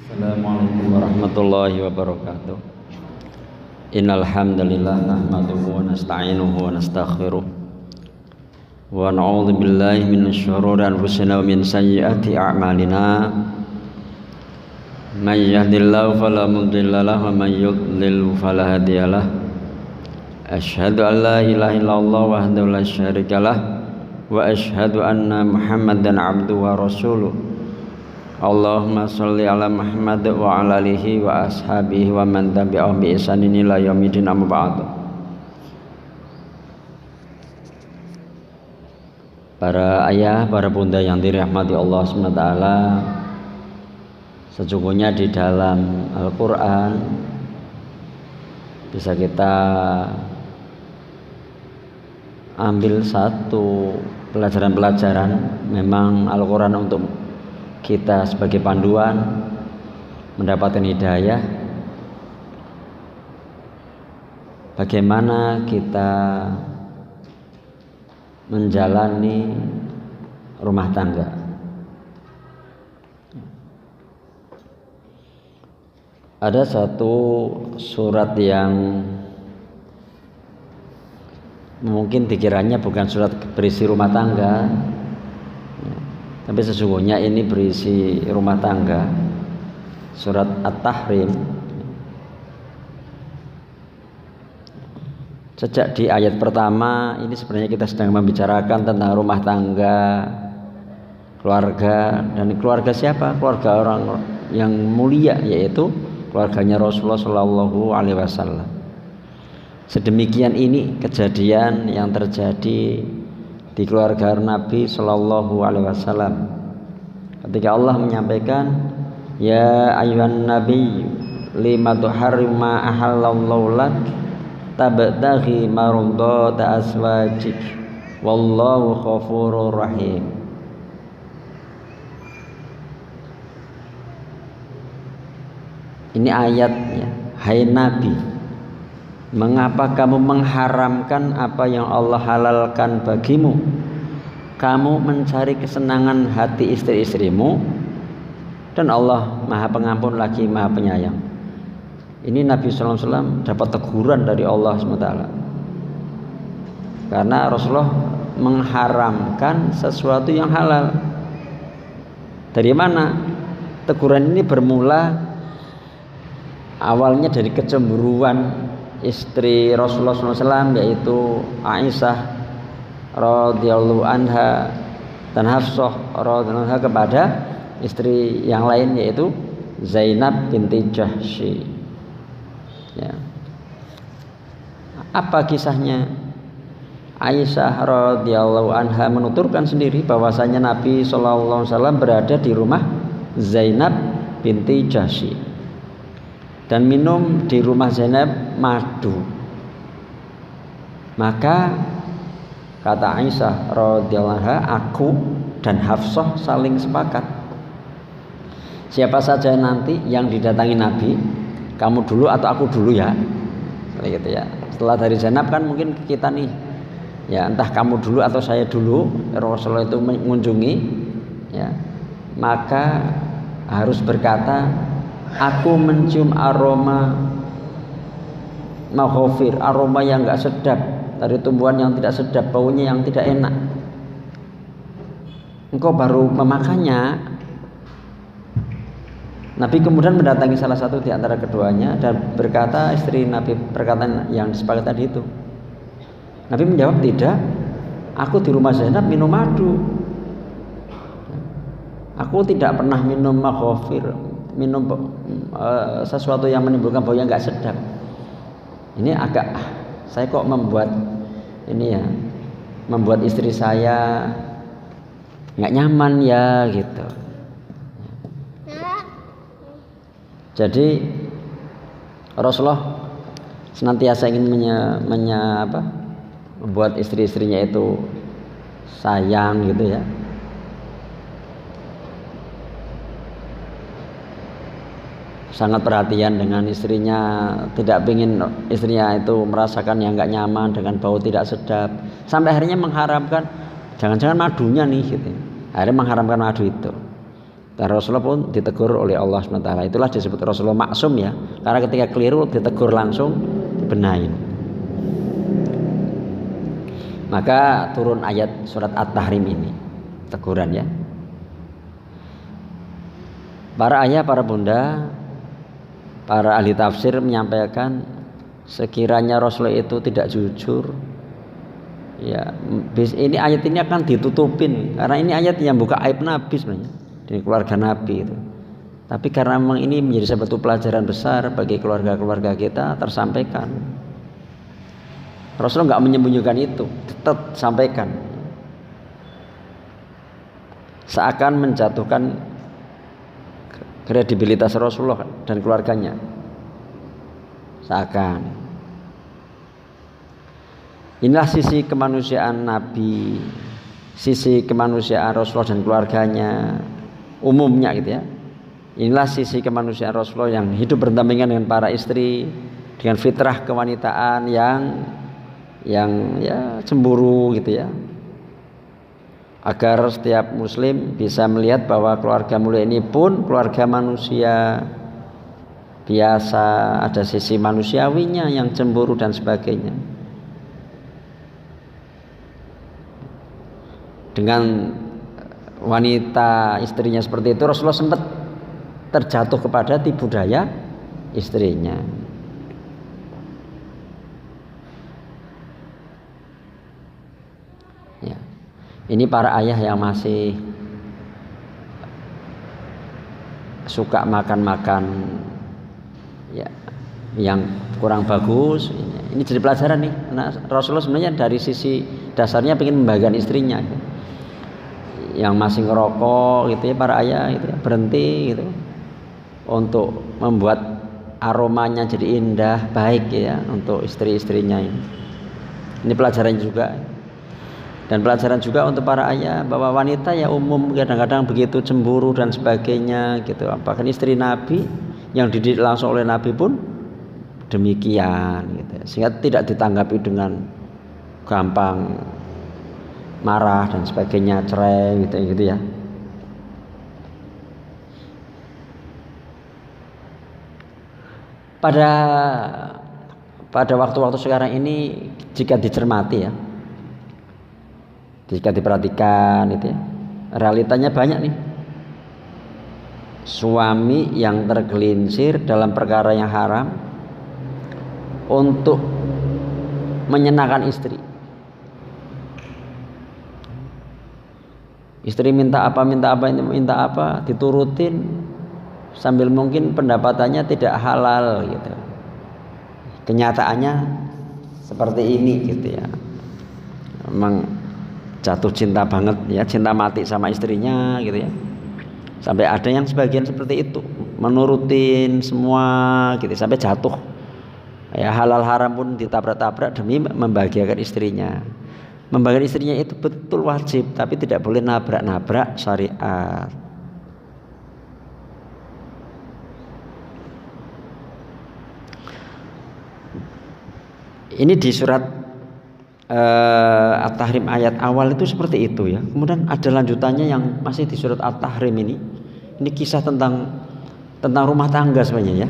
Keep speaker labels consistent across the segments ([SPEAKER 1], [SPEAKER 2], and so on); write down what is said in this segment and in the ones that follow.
[SPEAKER 1] Assalamualaikum warahmatullahi wabarakatuh. Innal hamdalillah nahmaduhu wa nasta'inuhu wa nastaghfiruh wa na'udzu billahi minasy syururi anfusina wa min sayyiati a'malina. May yahdihillahu fala mudilla lahu wa may yudlil fala hadiyalah. Asyhadu an la ilaha illallah wahdahu la syarikalah wa asyhadu anna Muhammadan abduhu wa rasuluh. Allahumma sholli ala Muhammad wa ala alihi wa ashabihi wa man tabi'ahum bi ihsanin ila yaumil amma ba'd. Para ayah, para bunda yang dirahmati Allah SWT, sesungguhnya di dalam Al-Quran bisa kita ambil satu pelajaran-pelajaran. Memang Al-Quran untuk kita sebagai panduan mendapatkan hidayah, bagaimana kita menjalani rumah tangga. Ada satu surat yang mungkin dikiranya bukan surat berisi rumah tangga, tapi sesungguhnya ini berisi rumah tangga. Surat At-Tahrim. Sejak di ayat pertama ini sebenarnya kita sedang membicarakan tentang rumah tangga, keluarga. Dan keluarga siapa? Keluarga orang yang mulia, yaitu keluarganya Rasulullah Shallallahu Alaihi Wasallam. Sedemikian ini kejadian yang terjadi di keluarga Nabi Shallallahu Alaihi Wasallam ketika Allah menyampaikan, ya ayyuhan nabi lima tuharrim ma ahallallahu lak tabtaghi mardata azwajik wallahu ghafurur rahim. Ini ayatnya, hai Nabi, mengapa kamu mengharamkan apa yang Allah halalkan bagimu? Kamu mencari kesenangan hati istri-istrimu, dan Allah Maha Pengampun lagi Maha Penyayang. Ini Nabi SAW dapat teguran dari Allah SWT karena Rasulullah mengharamkan sesuatu yang halal. Dari mana? Teguran ini bermula awalnya dari kecemburuan istri Rasulullah SAW, yaitu Aisyah radhiyallahu anha dan Hafsah radhiyallahu anha kepada istri yang lain, yaitu Zainab binti Jahsy. Ya. Apa kisahnya? Aisyah radhiyallahu anha menuturkan sendiri bahwasanya Nabi SAW berada di rumah Zainab binti Jahsy dan minum di rumah Zainab madu. Maka kata Aisyah radhiyallahu anha, aku dan Hafsah saling sepakat, siapa saja nanti yang didatangi Nabi, kamu dulu atau aku dulu ya, gitu ya. Setelah dari Zainab kan mungkin kita nih, ya entah kamu dulu atau saya dulu. Rasulullah itu mengunjungi, ya, maka harus berkata, aku mencium aroma maghfir, aroma yang enggak sedap, dari tumbuhan yang tidak sedap, baunya yang tidak enak. Engkau baru memakannya. Nabi kemudian mendatangi salah satu di antara keduanya dan berkata, istri Nabi perkataan yang disepakati tadi itu. Nabi menjawab, tidak, aku di rumah Zainab minum madu. Aku tidak pernah minum maghfir, minum sesuatu yang menimbulkan bau yang enggak sedap. Ini agak, saya kok membuat ini ya, membuat istri saya nggak nyaman ya, gitu. Jadi Rasulullah senantiasa ingin membuat istri-istrinya itu sayang, gitu ya. Sangat perhatian dengan istrinya, tidak ingin istrinya itu merasakan yang nggak nyaman dengan bau tidak sedap, sampai akhirnya mengharamkan jangan-jangan madunya nih, gitu. Akhirnya mengharamkan madu itu. Dan Rasulullah pun ditegur oleh Allah SWT. Itulah disebut Rasulullah maksum ya. Karena ketika keliru ditegur langsung, dibenahin. Maka turun ayat surat At-Tahrim ini, teguran ya. Para ayah, para bunda, para ahli tafsir menyampaikan sekiranya Rasulullah itu tidak jujur, ya ini ayat ini akan ditutupin karena ini ayat yang buka aib Nabi sebenarnya di keluarga Nabi itu. Tapi karena memang ini menjadi satu pelajaran besar bagi keluarga-keluarga kita, tersampaikan. Rasulullah nggak menyembunyikan itu, tetap sampaikan. Seakan menjatuhkan kredibilitas Rasulullah dan keluarganya. Seakan. Inilah sisi kemanusiaan Nabi, sisi kemanusiaan Rasulullah dan keluarganya umumnya gitu ya. Inilah sisi kemanusiaan Rasulullah yang hidup berdampingan dengan para istri, dengan fitrah kewanitaan yang ya cemburu gitu ya. Agar setiap muslim bisa melihat bahwa keluarga mulia ini pun keluarga manusia biasa, ada sisi manusiawinya yang cemburu dan sebagainya. Dengan wanita istrinya seperti itu, Rasulullah sempat terjatuh kepada tipu daya istrinya. Ya. Ini para ayah yang masih suka makan-makan ya yang kurang bagus. Ini jadi pelajaran nih. Nah, Rasulullah sebenarnya dari sisi dasarnya ingin membahagiakan istrinya. Yang masih ngerokok gitu ya, para ayah gitu ya, berhenti gitu untuk membuat aromanya jadi indah, baik ya untuk istri-istrinya ini. Ini pelajaran juga. Dan pelajaran juga untuk para ayah bahwa wanita ya umum kadang-kadang begitu cemburu dan sebagainya gitu. Bahkan istri Nabi yang dididik langsung oleh Nabi pun demikian gitu. Sehingga tidak ditanggapi dengan gampang marah dan sebagainya, cerai gitu ya. Pada waktu-waktu sekarang ini jika dicermati ya, jika diperhatikan itu ya, realitanya banyak nih suami yang tergelincir dalam perkara yang haram untuk menyenangkan istri. Istri minta apa, diturutin sambil mungkin pendapatannya tidak halal gitu. Kenyataannya seperti ini gitu ya. Memang jatuh cinta banget ya, cinta mati sama istrinya gitu ya. Sampai ada yang sebagian seperti itu, menurutin semua gitu sampai jatuh. Ya halal haram pun ditabrak-tabrak demi membahagiakan istrinya. Membahagiakan istrinya itu betul wajib, tapi tidak boleh nabrak-nabrak syariat. Ini di surat At-Tahrim ayat awal itu seperti itu ya. Kemudian ada lanjutannya yang masih di surat At-Tahrim ini. Ini kisah tentang rumah tangga sebenarnya ya.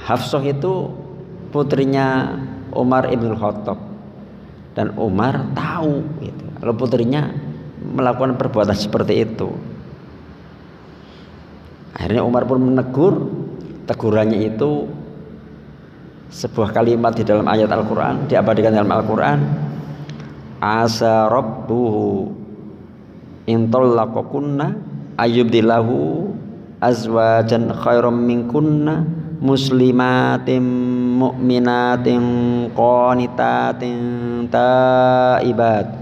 [SPEAKER 1] Hafsah itu putrinya Umar ibn Khattab. Dan Umar tahu gitu, kalau putrinya melakukan perbuatan seperti itu. Akhirnya Umar pun menegur. Tegurannya itu sebuah kalimat di dalam ayat Al-Quran, diabadikan dalam Al-Quran. Asa rabbuhu in tallaqakunna ayyubdilahu azwajan khairam minkunna muslimatin mu'minatin qanitatin taibatin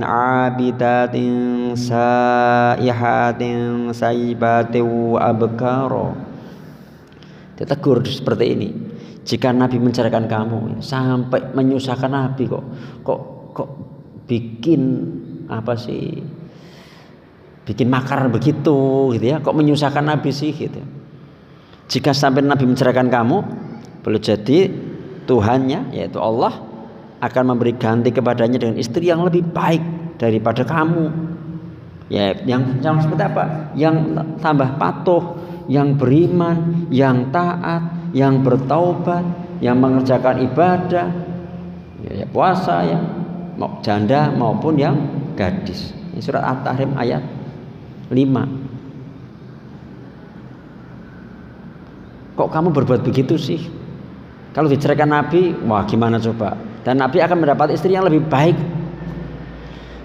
[SPEAKER 1] abidatin saihatin saibatin abkara. Ditegur seperti ini. Jika Nabi menceraikan kamu sampai menyusahkan Nabi kok bikin apa sih, bikin makar begitu gitu ya, kok menyusahkan Nabi sih gitu. Jika sampai Nabi menceraikan kamu, boleh jadi Tuhannya yaitu Allah akan memberi ganti kepadanya dengan istri yang lebih baik daripada kamu. Ya, yang seperti apa? Yang tambah patuh, yang beriman, yang taat, yang bertaubat, yang mengerjakan ibadah, ya puasa ya, mau janda maupun yang gadis. Ini surat At-Tahrim ayat 5. Kok kamu berbuat begitu sih? Kalau diceraikan Nabi, wah gimana coba? Dan Nabi akan mendapat istri yang lebih baik.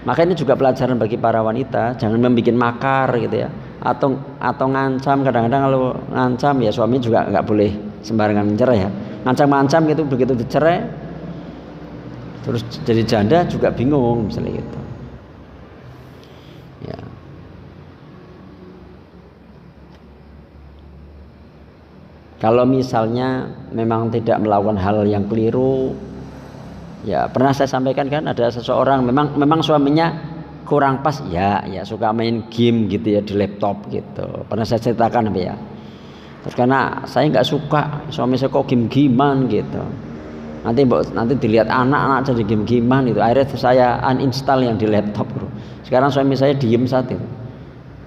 [SPEAKER 1] Maka ini juga pelajaran bagi para wanita, jangan membuat makar gitu ya, atau ngancam. Kadang-kadang kalau ngancam ya suami juga nggak boleh sembarangan mencerai ya. Ngancam-ngancam gitu, begitu dicerai, terus jadi janda juga bingung misalnya gitu. Ya. Kalau misalnya memang tidak melakukan hal yang keliru, ya pernah saya sampaikan kan, ada seseorang memang suaminya kurang pas ya suka main game gitu ya di laptop gitu. Pernah saya ceritakan ya. Terus karena saya nggak suka suami saya kok game-gamean gitu. Nanti dilihat anak-anak jadi game-gamean itu. Akhirnya saya uninstall yang di laptop bro. Sekarang suami saya diem saat itu.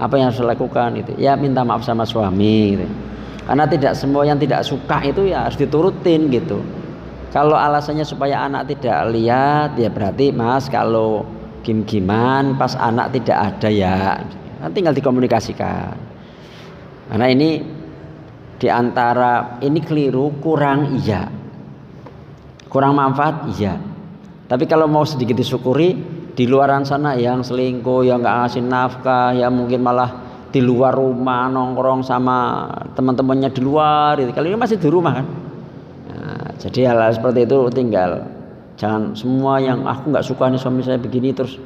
[SPEAKER 1] Apa yang harus saya lakukan itu? Ya minta maaf sama suami gitu. Karena tidak semua yang tidak suka itu ya harus diturutin gitu. Kalau alasannya supaya anak tidak lihat ya berarti mas kalau game-gamean pas anak tidak ada ya tinggal dikomunikasikan. Karena ini diantara ini keliru, kurang iya, kurang manfaat iya. Tapi kalau mau sedikit disyukuri, di luaran sana yang selingkuh, yang nggak ngasih nafkah, yang mungkin malah di luar rumah nongkrong sama teman-temannya di luar, gitu. Kali ini masih di rumah kan. Nah, jadi hal-hal seperti itu tinggal jangan semua yang aku nggak suka nih suami saya begini terus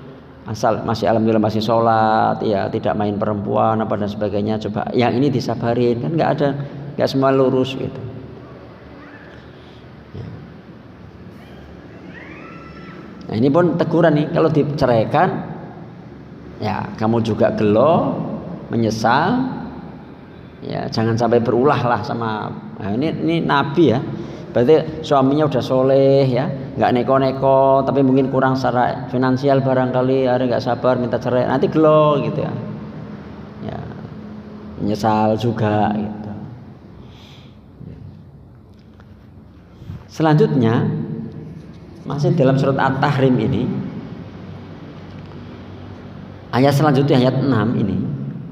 [SPEAKER 1] asal masih alhamdulillah masih sholat ya tidak main perempuan apa dan sebagainya, coba yang ini disabarin kan nggak semua lurus gitu. Nah ini pun teguran nih, kalau diceraikan ya kamu juga gelo, menyesal, ya jangan sampai berulah lah sama. Nah, ini Nabi ya, berarti suaminya udah soleh ya, nggak neko-neko, tapi mungkin kurang secara finansial barangkali, ada nggak sabar minta cerai, nanti gelo gitu ya, ya menyesal juga gitu. Selanjutnya masih dalam surat At-Tahrim ini, ayat selanjutnya ayat 6 ini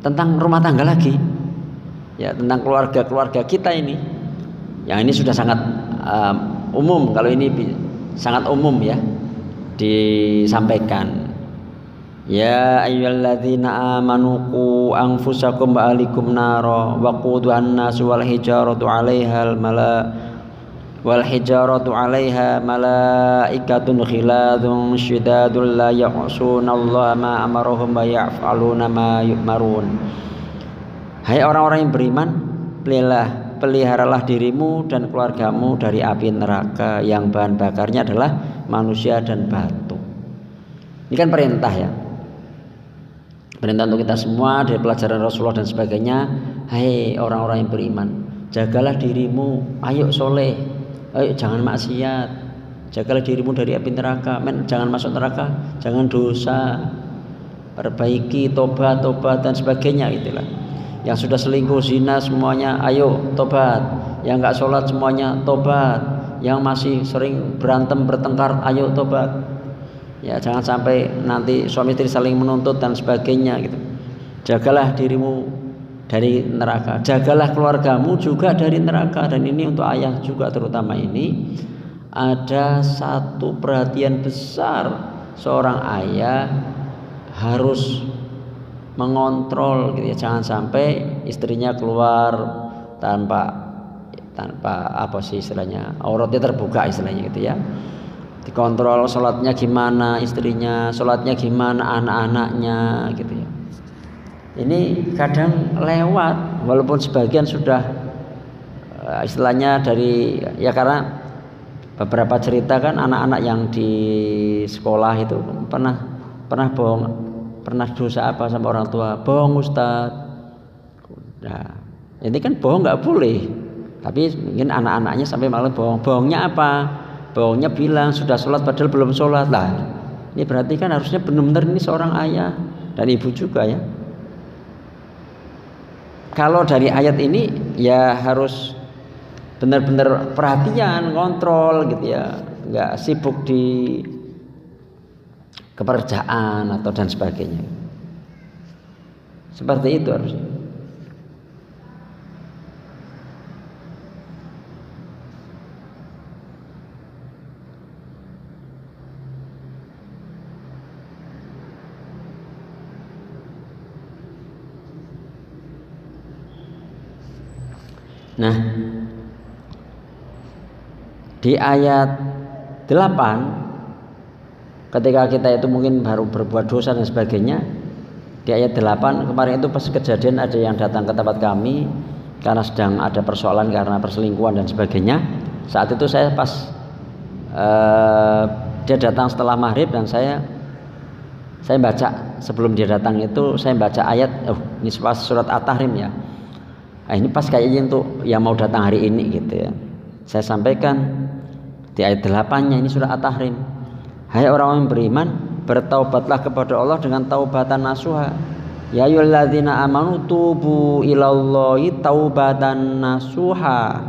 [SPEAKER 1] tentang rumah tangga lagi ya, tentang keluarga kita ini yang ini sudah sangat umum. Kalau ini sangat umum ya disampaikan, ya ayyuhalladzina amanu qu anfusakum wa ahlikum nara wa quduhan nas wal hijaratu 'alaiha malaikatun khiladun syidadun la ya'sunallaha ma amarahum wa yaf'aluna ma yu'marun. Hai orang-orang yang beriman, peliharalah dirimu dan keluargamu dari api neraka yang bahan bakarnya adalah manusia dan batu. Ini kan perintah ya, perintah untuk kita semua dari pelajaran Rasulullah dan sebagainya. Hai orang-orang yang beriman, jagalah dirimu, ayo soleh, ayo jangan maksiat, jagalah dirimu dari api neraka, jangan masuk neraka, jangan dosa, perbaiki, tobat dan sebagainya itulah. Yang sudah selingkuh, zina semuanya ayo tobat, yang nggak sholat semuanya tobat, yang masih sering berantem bertengkar ayo tobat ya, jangan sampai nanti suami istri saling menuntut dan sebagainya gitu. Jagalah dirimu dari neraka, jagalah keluargamu juga dari neraka. Dan ini untuk ayah juga terutama, ini ada satu perhatian besar seorang ayah harus mengontrol gitu ya, jangan sampai istrinya keluar tanpa apa sih istilahnya, auratnya terbuka istilahnya gitu ya. Dikontrol sholatnya gimana istrinya, sholatnya gimana anak-anaknya gitu ya. Ini kadang lewat, walaupun sebagian sudah istilahnya dari ya, karena beberapa cerita kan anak-anak yang di sekolah itu pernah bohong, pernah dosa apa sama orang tua, bohong Ustaz. Nah ini kan bohong nggak boleh, tapi mungkin anak-anaknya sampai malah bohong. Bohongnya apa? baunya bilang sudah sholat padahal belum sholat. Lah ini berarti kan harusnya benar-benar ini seorang ayah dan ibu juga ya. Kalau dari ayat ini ya harus benar-benar perhatian, kontrol gitu ya, nggak sibuk di kepekerjaan atau dan sebagainya. Seperti itu harusnya. Nah, di ayat 8 ketika kita itu mungkin baru berbuat dosa dan sebagainya, di ayat 8 kemarin itu pas kejadian ada yang datang ke tempat kami karena sedang ada persoalan karena perselingkuhan dan sebagainya. Saat itu saya pas dia datang setelah maghrib dan saya baca sebelum dia datang itu saya baca ayat ini surat At-Tahrim ya. Ini pas kayaknya untuk yang mau datang hari ini gitu ya. Saya sampaikan di ayat 8-nya ini surah At-Tahrim. Hai orang yang beriman, bertaubatlah kepada Allah dengan taubatan nasuha. Ya ayyuhalladzina amanu tubu ilallahi taubatan nasuha.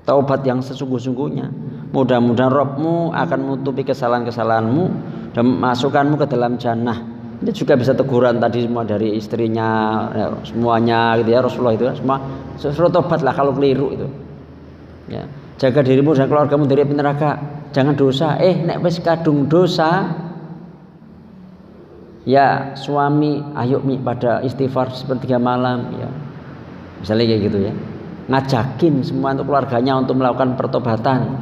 [SPEAKER 1] Taubat yang sesungguh-sungguhnya. Mudah-mudahan Rabbmu akan menutupi kesalahan-kesalahanmu dan masukkanmu ke dalam jannah. Ini juga bisa teguran tadi semua dari istrinya ya, semuanya gitu ya, Rasulullah itu semua suruh tobatlah kalau keliru itu ya. Jaga dirimu dan keluargamu dari api neraka, jangan dosa. Nek wis kadung dosa ya suami ayo pada istighfar sepertiga malam ya, misalnya kayak gitu ya, ngajakin semua untuk keluarganya untuk melakukan pertobatan.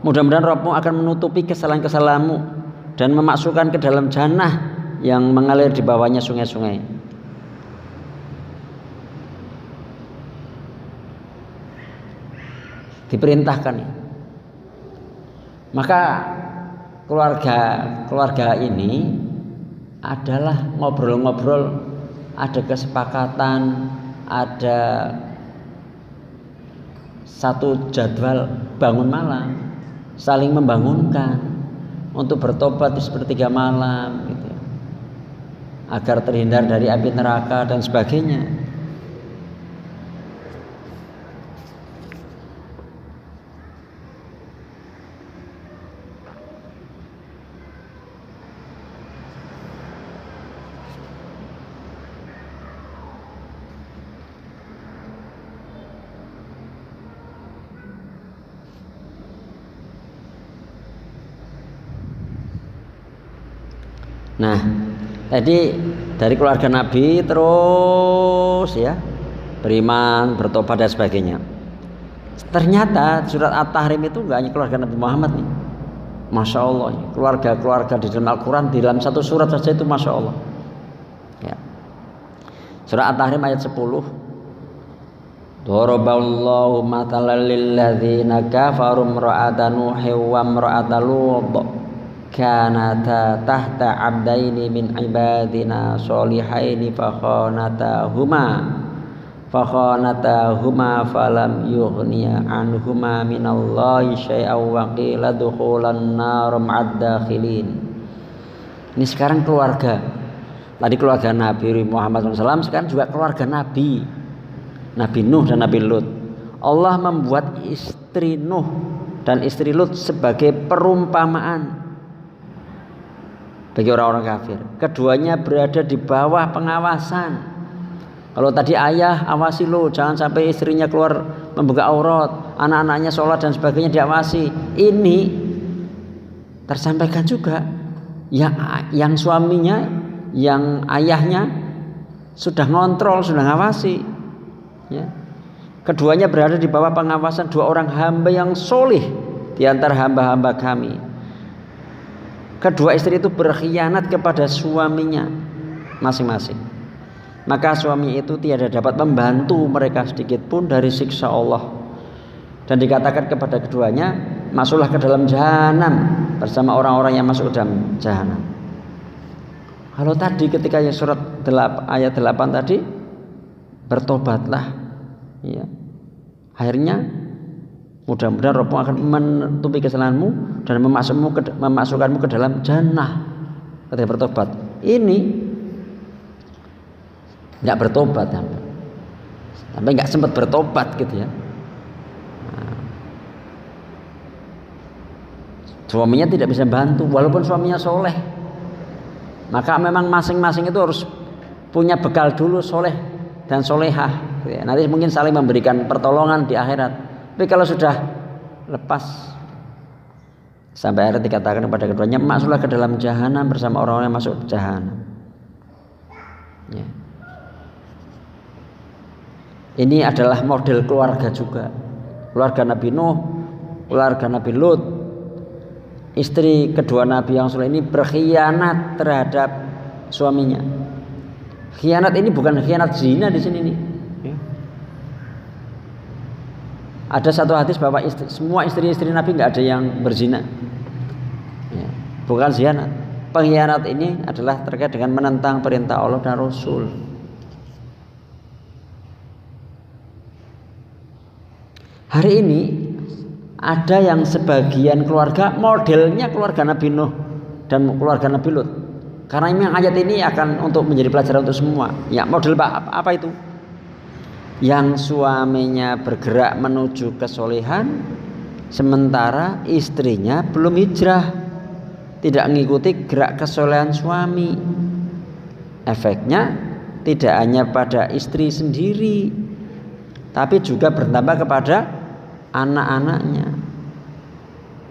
[SPEAKER 1] Mudah-mudahan Rabbmu akan menutupi kesalahan-kesalahanmu dan memasukkan ke dalam jannah yang mengalir di bawahnya sungai-sungai. Diperintahkan ya. Maka keluarga ini adalah ngobrol-ngobrol, ada kesepakatan, ada satu jadwal bangun malam, saling membangunkan untuk bertobat di sepertiga malam gitu ya, agar terhindar dari api neraka dan sebagainya. Nah, tadi dari keluarga Nabi terus ya beriman, bertobat dan sebagainya. Ternyata surat At-Tahrim itu enggak hanya keluarga Nabi Muhammad nih. Masya Allah, keluarga-keluarga di dalam Al-Quran di dalam satu surat saja itu Masya Allah ya. Surah At-Tahrim ayat 10. Daraballahu matalan lilladzina kafaru imra'ata Nuhin wa imra'ata Lut kanata tahta abdaini min ibadina sholihaini fakhanatahuma falam yughniya anhuma minallahi syai'aw wa qila dukhulan nar ma'ad-dakhilin. Ini sekarang keluarga. Tadi keluarga Nabi Muhammad SAW, sekarang juga keluarga Nabi Nuh dan Nabi Lut. Allah membuat istri Nuh dan istri Lut sebagai perumpamaan bagi orang-orang kafir. Keduanya berada di bawah pengawasan. Kalau tadi ayah awasi lo, jangan sampai istrinya keluar membuka aurat, anak-anaknya sholat dan sebagainya diawasi. Ini tersampaikan juga yang suaminya, yang ayahnya sudah ngontrol, sudah ngawasi ya. Keduanya berada di bawah pengawasan dua orang hamba yang solih di antara hamba-hamba kami. Kedua istri itu berkhianat kepada suaminya masing-masing. Maka suami itu tiada dapat membantu mereka sedikit pun dari siksa Allah. Dan dikatakan kepada keduanya, masuklah ke dalam jahanam bersama orang-orang yang masuk ke dalam jahanam. Kalau tadi ketika yang surat ayat 8 tadi, bertobatlah ya. Akhirnya Mudah-mudahan Rabbmu akan menutupi kesalahanmu dan memasukkanmu ke dalam jannah ketika bertobat. Ini nggak bertobat sampai nggak sempat bertobat gitu ya. Suaminya tidak bisa bantu walaupun suaminya soleh. Maka memang masing-masing itu harus punya bekal dulu soleh dan solehah. Nanti mungkin saling memberikan pertolongan di akhirat. Tapi kalau sudah lepas sampai akhirnya dikatakan kepada keduanya, masuklah ke dalam jahanam bersama orang-orang yang masuk ke jahanam. Ya. Ini adalah model keluarga juga. Keluarga Nabi Nuh, keluarga Nabi Lut. Istri kedua Nabi yang soleh ini berkhianat terhadap suaminya. Khianat ini bukan khianat zina di sini nih. Ya. Ada satu hadis bahwa semua istri-istri Nabi nggak ada yang berzina. Ya. Bukan khianat. Pengkhianat ini adalah terkait dengan menentang perintah Allah dan Rasul. Hari ini ada yang sebagian keluarga modelnya keluarga Nabi Nuh dan keluarga Nabi Lut. Karena memang ayat ini akan untuk menjadi pelajaran untuk semua. Ya, model apa itu? Yang suaminya bergerak menuju kesolehan, sementara istrinya belum hijrah, tidak mengikuti gerak kesolehan suami. Efeknya tidak hanya pada istri sendiri, tapi juga bertambah kepada anak-anaknya.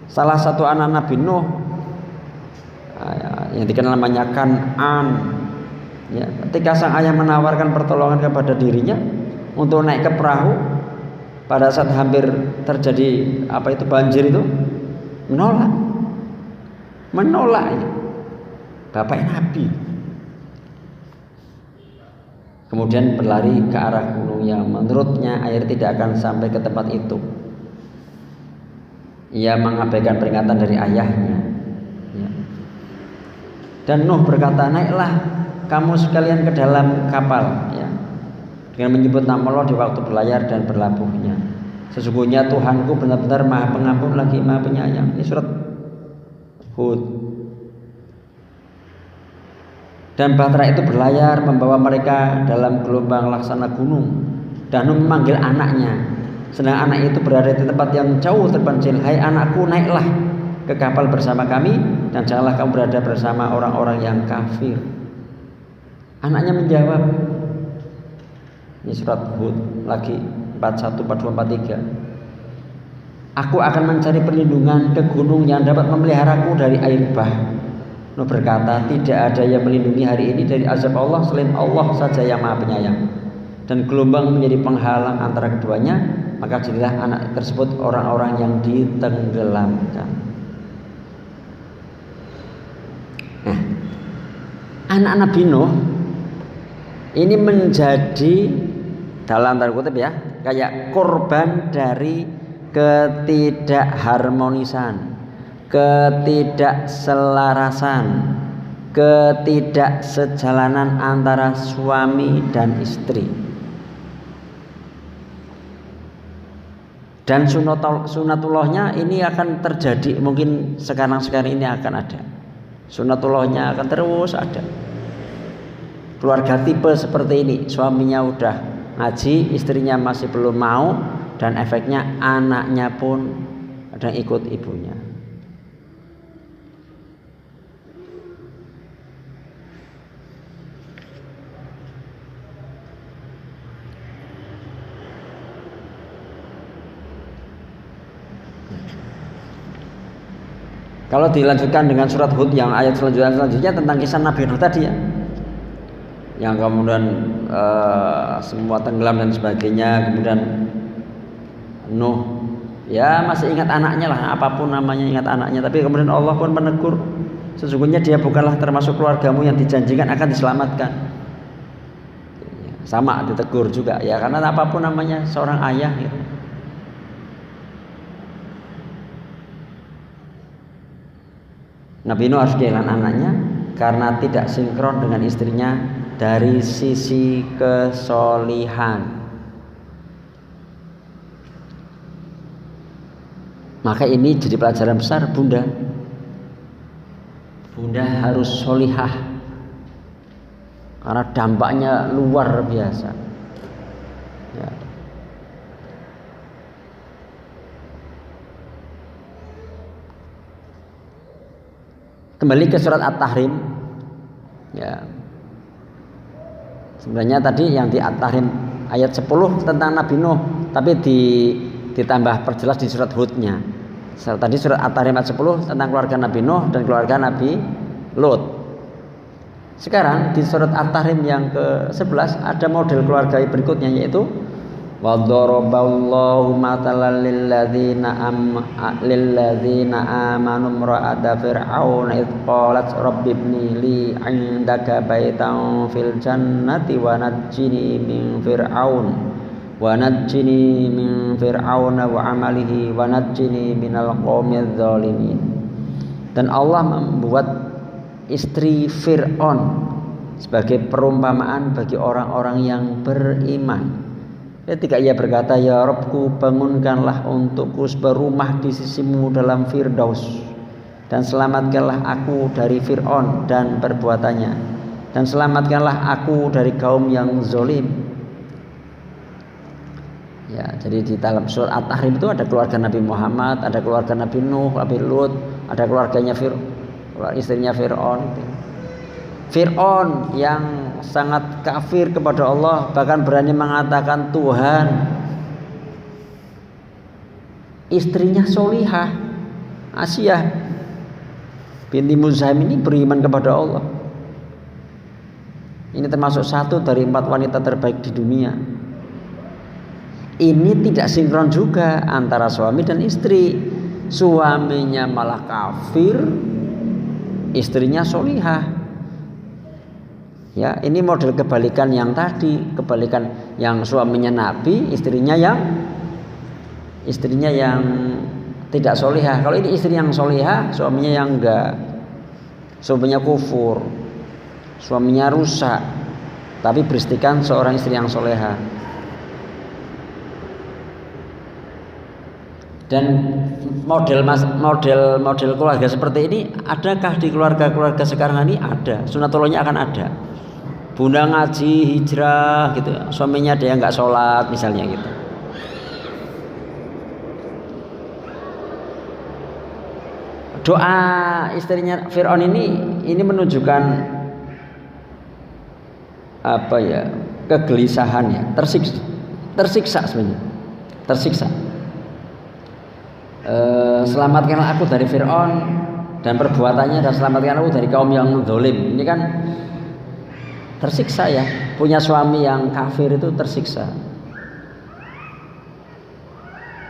[SPEAKER 1] Salah satu anak Nabi Nuh yang dikenal namanya Kan'an, ya, ketika sang ayah menawarkan pertolongan kepada dirinya untuk naik ke perahu pada saat hampir terjadi banjir itu, menolak ya. Bapak Nabi kemudian berlari ke arah gunung yang menurutnya air tidak akan sampai ke tempat itu. Ia mengabaikan peringatan dari ayahnya, ya. Dan Nuh berkata, naiklah kamu sekalian ke dalam kapal, ya, dengan menyebut nama Allah di waktu berlayar dan berlabuhnya. Sesungguhnya Tuhanku benar-benar Maha Pengampun lagi Maha Penyayang. Ini surat Hud. Dan bahtera itu berlayar membawa mereka dalam gelombang laksana gunung. Dan Nuh memanggil anaknya, sedang anak itu berada di tempat yang jauh terpencil. Hai anakku, naiklah ke kapal bersama kami dan janganlah kamu berada bersama orang-orang yang kafir. Anaknya menjawab, ini surat Hud lagi 41, 42, 43. Aku akan mencari perlindungan ke gunung yang dapat memeliharaku dari air bah. Nuh berkata, tidak ada yang melindungi hari ini dari azab Allah selain Allah saja yang Maha Penyayang. Dan gelombang menjadi penghalang antara keduanya, maka jadilah anak tersebut orang-orang yang ditenggelamkan. Nah, anak Nabi Nuh ini menjadi dalam tanda kutip ya, kayak korban dari ketidakharmonisan, ketidakselarasan, ketidaksejalanan antara suami dan istri. Dan sunatullahnya ini akan terjadi, mungkin sekarang ini akan ada. Sunatullahnya akan terus ada. Keluarga tipe seperti ini, suaminya udah ngaji, istrinya masih belum mau, dan efeknya anaknya pun ada yang ikut ibunya. Kalau dilanjutkan dengan surat Hud yang ayat selanjutnya tentang kisah Nabi Nuh tadi ya, yang kemudian semua tenggelam dan sebagainya, kemudian Nuh ya masih ingat anaknya lah, apapun namanya ingat anaknya, tapi kemudian Allah pun menegur, sesungguhnya dia bukanlah termasuk keluargamu yang dijanjikan akan diselamatkan. Sama ditegur juga ya, karena apapun namanya seorang ayah ya. Nabi Nuh harus kehilangan anaknya karena tidak sinkron dengan istrinya dari sisi kesolihan. Maka ini jadi pelajaran besar, Bunda. Bunda harus solihah, karena dampaknya luar biasa. Ya. Kembali ke surat At-Tahrim. Ya. Sebenarnya tadi yang di At-Tahrim ayat 10 tentang Nabi Nuh, tapi ditambah perjelas di surat Hud-nya. Tadi surat At-Tahrim ayat 10 tentang keluarga Nabi Nuh dan keluarga Nabi Lut. Sekarang di surat At-Tahrim yang ke-11 ada model keluarga berikutnya, yaitu wa daraballahu matalan lilladzina amanu imra'ata fir'auna id qalat rabbi ibni li 'indaka baitan fil jannati wa najjini min fir'auna wa 'amalihi wa najjini minal qaumidz zalimin. Dan Allah membuat istri Fir'aun sebagai perumpamaan bagi orang-orang yang beriman. Ketika ia berkata, ya Rabbku, bangunkanlah untukku sebuah rumah di sisimu dalam Firdaus, dan selamatkanlah aku dari Fir'aun dan perbuatannya, dan selamatkanlah aku dari kaum yang zalim. Ya, jadi di dalam surat At-Tahrim itu ada keluarga Nabi Muhammad, ada keluarga Nabi Nuh, Nabi Lut, ada keluarganya istrinya Fir'aun. Fir'aun yang sangat kafir kepada Allah, bahkan berani mengatakan Tuhan. Istrinya Solihah, Asiyah binti Muzahim ini beriman kepada Allah. Ini termasuk satu dari 4 wanita terbaik di dunia. Ini tidak sinkron juga antara suami dan istri. Suaminya malah kafir, istrinya Solihah. Ya, ini model kebalikan yang tadi, kebalikan yang suaminya Nabi, istrinya yang tidak solihah. Kalau ini istri yang solihah, suaminya yang enggak, suaminya kufur, suaminya rusak, tapi beristikan seorang istri yang solihah. Dan model keluarga seperti ini adakah di keluarga sekarang ini? Ada, sunatullahnya akan ada. Bunda ngaji, hijrah gitu, suaminya dia nggak sholat misalnya gitu. Doa istrinya Fir'aun ini menunjukkan apa ya, kegelisahan ya, tersiksa sebenarnya, tersiksa. Selamatkanlah aku dari Fir'aun dan perbuatannya, dan selamatkan aku dari kaum yang zalim. Ini kan tersiksa ya, punya suami yang kafir itu tersiksa.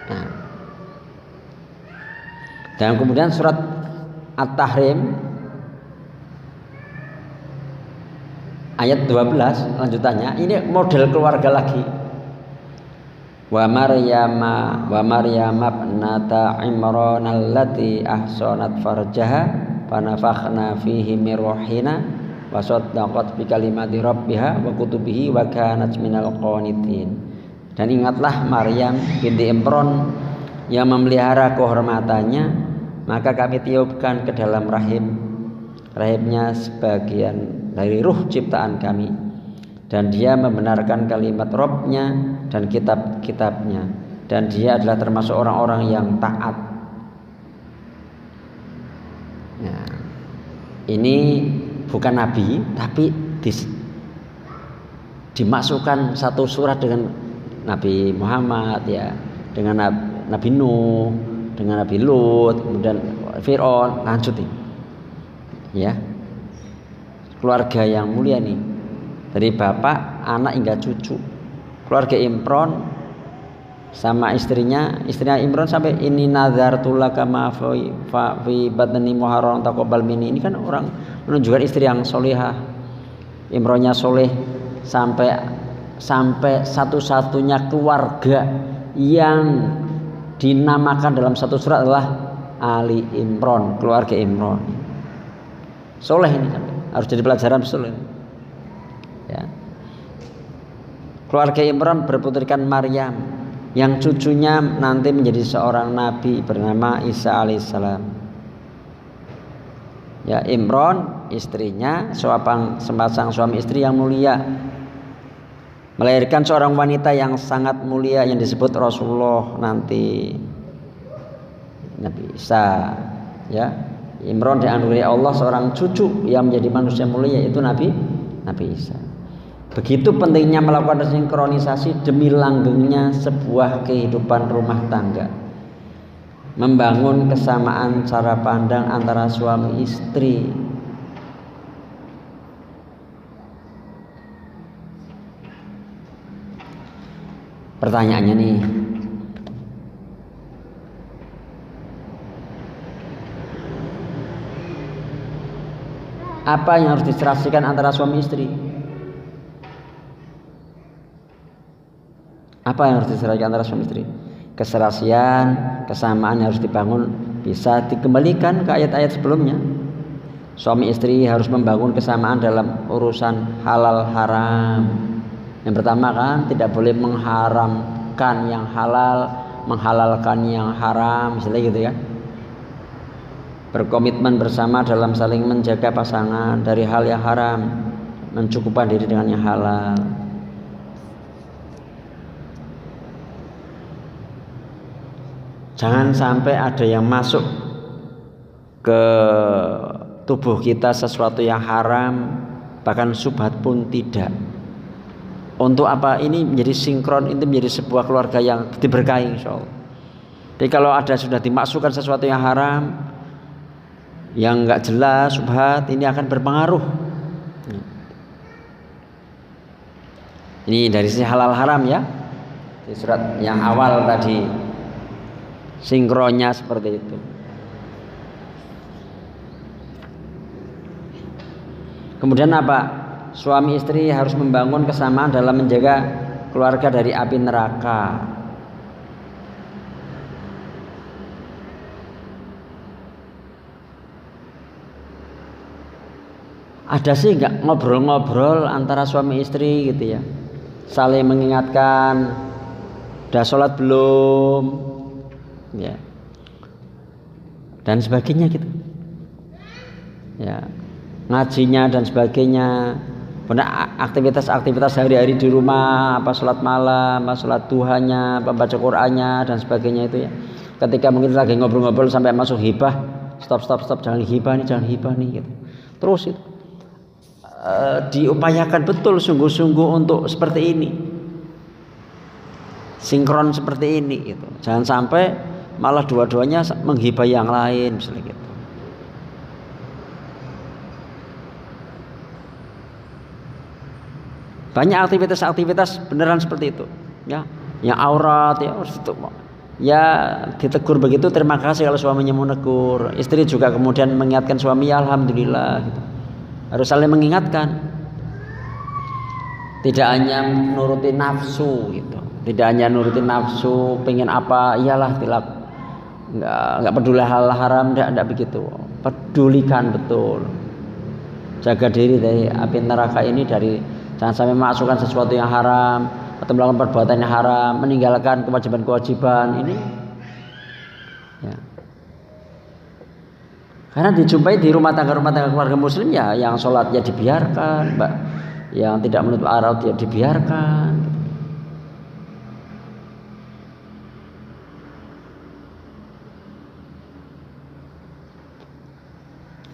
[SPEAKER 1] Nah. Dan kemudian surat At-Tahrim ayat 12 lanjutannya, ini model keluarga lagi. Wa Maryam ibnata Imran allati ahsanat farjaha fanafakhna fihi min ruhina wa saddaqat bi kalimati rabbiha wa kutubihi wa kanat minal qanitin. Dan ingatlah Maryam binti Imran yang memelihara kehormatannya, maka kami tiupkan ke dalam rahimnya sebagian dari ruh ciptaan kami, dan dia membenarkan kalimat Rabbnya dan kitab-kitabnya, dan dia adalah termasuk orang-orang yang taat. Nah, ini bukan nabi, tapi dimasukkan satu surat dengan Nabi Muhammad ya, dengan Nabi Nuh, dengan Nabi Lut, kemudian Fir'aun, lanjut nih. Ya. Keluarga yang mulia nih. Dari bapak, anak hingga cucu. Keluarga Imran sama istrinya Imran sampai ini nazartu laka ma fi batni muharram taqabbal minni. Ini kan orang menunjukkan istri yang solihah, Imronnya soleh, sampai satu-satunya keluarga yang dinamakan dalam satu surat adalah Ali Imran, keluarga Imran. Soleh ini sampai harus jadi pelajaran betul ini. Ya. Keluarga Imran berputrikan Maryam. yang cucunya nanti menjadi seorang nabi bernama Isa alaihissalam. Ya, Imron istrinya sepasang suami istri yang mulia, melahirkan seorang wanita yang sangat mulia yang disebut Rasulullah nanti, Nabi Isa. Ya, Imron dianugerahi Allah seorang cucu yang menjadi manusia mulia, yaitu Nabi Isa. Begitu pentingnya melakukan sinkronisasi demi langgengnya sebuah kehidupan rumah tangga, membangun kesamaan cara pandang antara suami istri. Pertanyaannya nih, apa yang harus diserasikan antara suami istri? Apa yang harus diserasikan antara suami istri? Keserasian, kesamaan yang harus dibangun bisa dikembalikan ke ayat-ayat sebelumnya. Suami istri harus membangun kesamaan dalam urusan halal haram. Yang pertama kan tidak boleh mengharamkan yang halal, menghalalkan yang haram, misalnya gitu ya. Berkomitmen bersama dalam saling menjaga pasangan dari hal yang haram, mencukupkan diri dengan yang halal. Jangan sampai ada yang masuk ke tubuh kita sesuatu yang haram, bahkan syubhat pun tidak. Untuk apa ini menjadi sinkron, itu menjadi sebuah keluarga yang diberkahi insyaallah. Jadi kalau ada sudah dimasukkan sesuatu yang haram, yang enggak jelas, syubhat, ini akan berpengaruh. Ini dari sisi halal haram ya. Di surat yang awal tadi sinkronnya seperti itu. Kemudian apa? Suami istri harus membangun kesamaan dalam menjaga keluarga dari api neraka. Ada sih nggak ngobrol-ngobrol antara suami istri gitu ya, saling mengingatkan, udah sholat belum, ya, dan sebagainya gitu, ya, ngajinya dan sebagainya, benar aktivitas-aktivitas sehari-hari di rumah, apa sholat malam, apa sholat duhanya, apa baca Qur'annya dan sebagainya itu ya. Ketika mungkin lagi ngobrol-ngobrol sampai masuk hibah, stop, jangan hibah nih gitu. Terus itu diupayakan betul sungguh-sungguh untuk seperti ini, sinkron seperti ini gitu. Jangan sampai malah dua-duanya menghibah yang lain misalnya gitu. Banyak aktivitas-aktivitas beneran seperti itu ya, yang aurat ya harus itu ya ditegur begitu, terima kasih kalau suaminya mau negur. Istri juga kemudian mengingatkan suami, ya alhamdulillah gitu. Harus saling mengingatkan, tidak hanya nurutin nafsu gitu, tidak hanya nurutin nafsu, pengen apa iyalah tilak, nggak peduli hal haram, enggak begitu. Pedulikan betul, jaga diri dari api neraka ini, dari jangan sampai memasukkan sesuatu yang haram atau melakukan perbuatan yang haram, meninggalkan kewajiban-kewajiban ini ya. Karena dijumpai di rumah tangga keluarga muslim ya, yang sholat ya dibiarkan, yang tidak menutup aurat ya dibiarkan.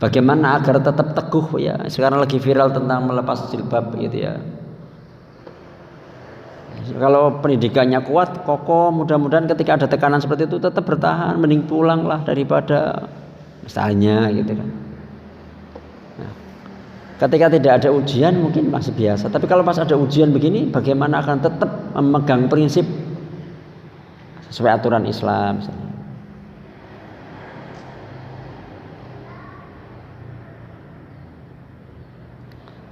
[SPEAKER 1] Bagaimana agar tetap teguh ya? Sekarang lagi viral tentang melepas jilbab gitu ya. Kalau pendidikannya kuat, kokoh, mudah-mudahan ketika ada tekanan seperti itu tetap bertahan, mending pulang lah daripada misalnya gitu kan. Nah, ketika tidak ada ujian mungkin masih biasa, tapi kalau pas ada ujian begini, bagaimana akan tetap memegang prinsip sesuai aturan Islam misalnya.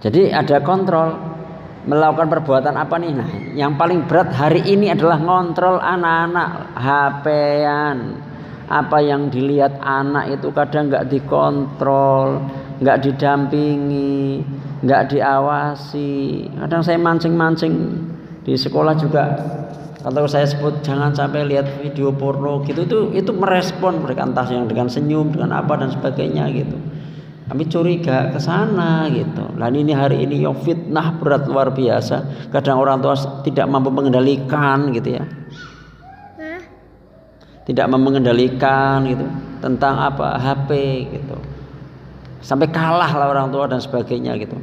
[SPEAKER 1] Jadi ada kontrol, melakukan perbuatan apa nih? Nah, yang paling berat hari ini adalah ngontrol anak-anak, HP-an. Apa yang dilihat anak itu kadang nggak dikontrol, nggak didampingi, nggak diawasi. Kadang saya mancing-mancing di sekolah juga kalau saya sebut jangan sampai lihat video porno gitu, itu merespon mereka entah yang dengan senyum, dengan apa dan sebagainya gitu. Kami curiga ke sana gitu. Nah ini hari ini yang fitnah berat luar biasa. Kadang orang tua tidak mampu mengendalikan gitu ya. Tidak mampu mengendalikan gitu tentang apa HP gitu. Sampai kalah lah orang tua dan sebagainya gitu.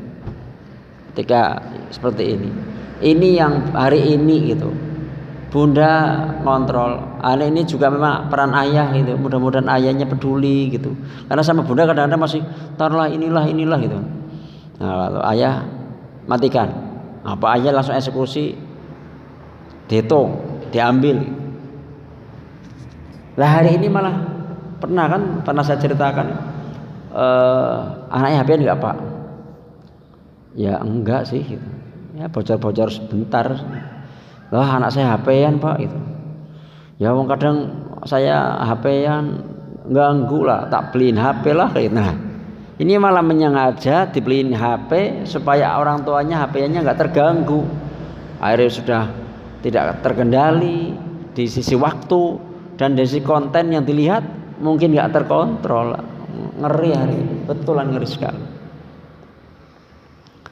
[SPEAKER 1] Ketika seperti ini. Ini yang hari ini gitu. Bunda ngontrol. Ini juga memang peran ayah gitu. Mudah-mudahan ayahnya peduli gitu. Karena sama bunda kadang-kadang masih taruhlah inilah gitu. Nah, kalau ayah matikan. Apa ayah langsung eksekusi, dihitung, diambil. Lah hari ini malah pernah saya ceritakan anaknya HP enggak Pak? Ya enggak sih gitu. Ya bocor-bocor sebentar. Lah anak saya HP-an Pak itu. Ya wong kadang saya HP-an ganggu lah, tak beliin HP lah gitu. Nah, ini malah menyengaja dibeliin HP supaya orang tuanya HP-nya enggak terganggu. Akhirnya sudah tidak terkendali di sisi waktu dan dari sisi konten yang dilihat mungkin enggak terkontrol. Ngeri hari ini, betulan ngeri sekali.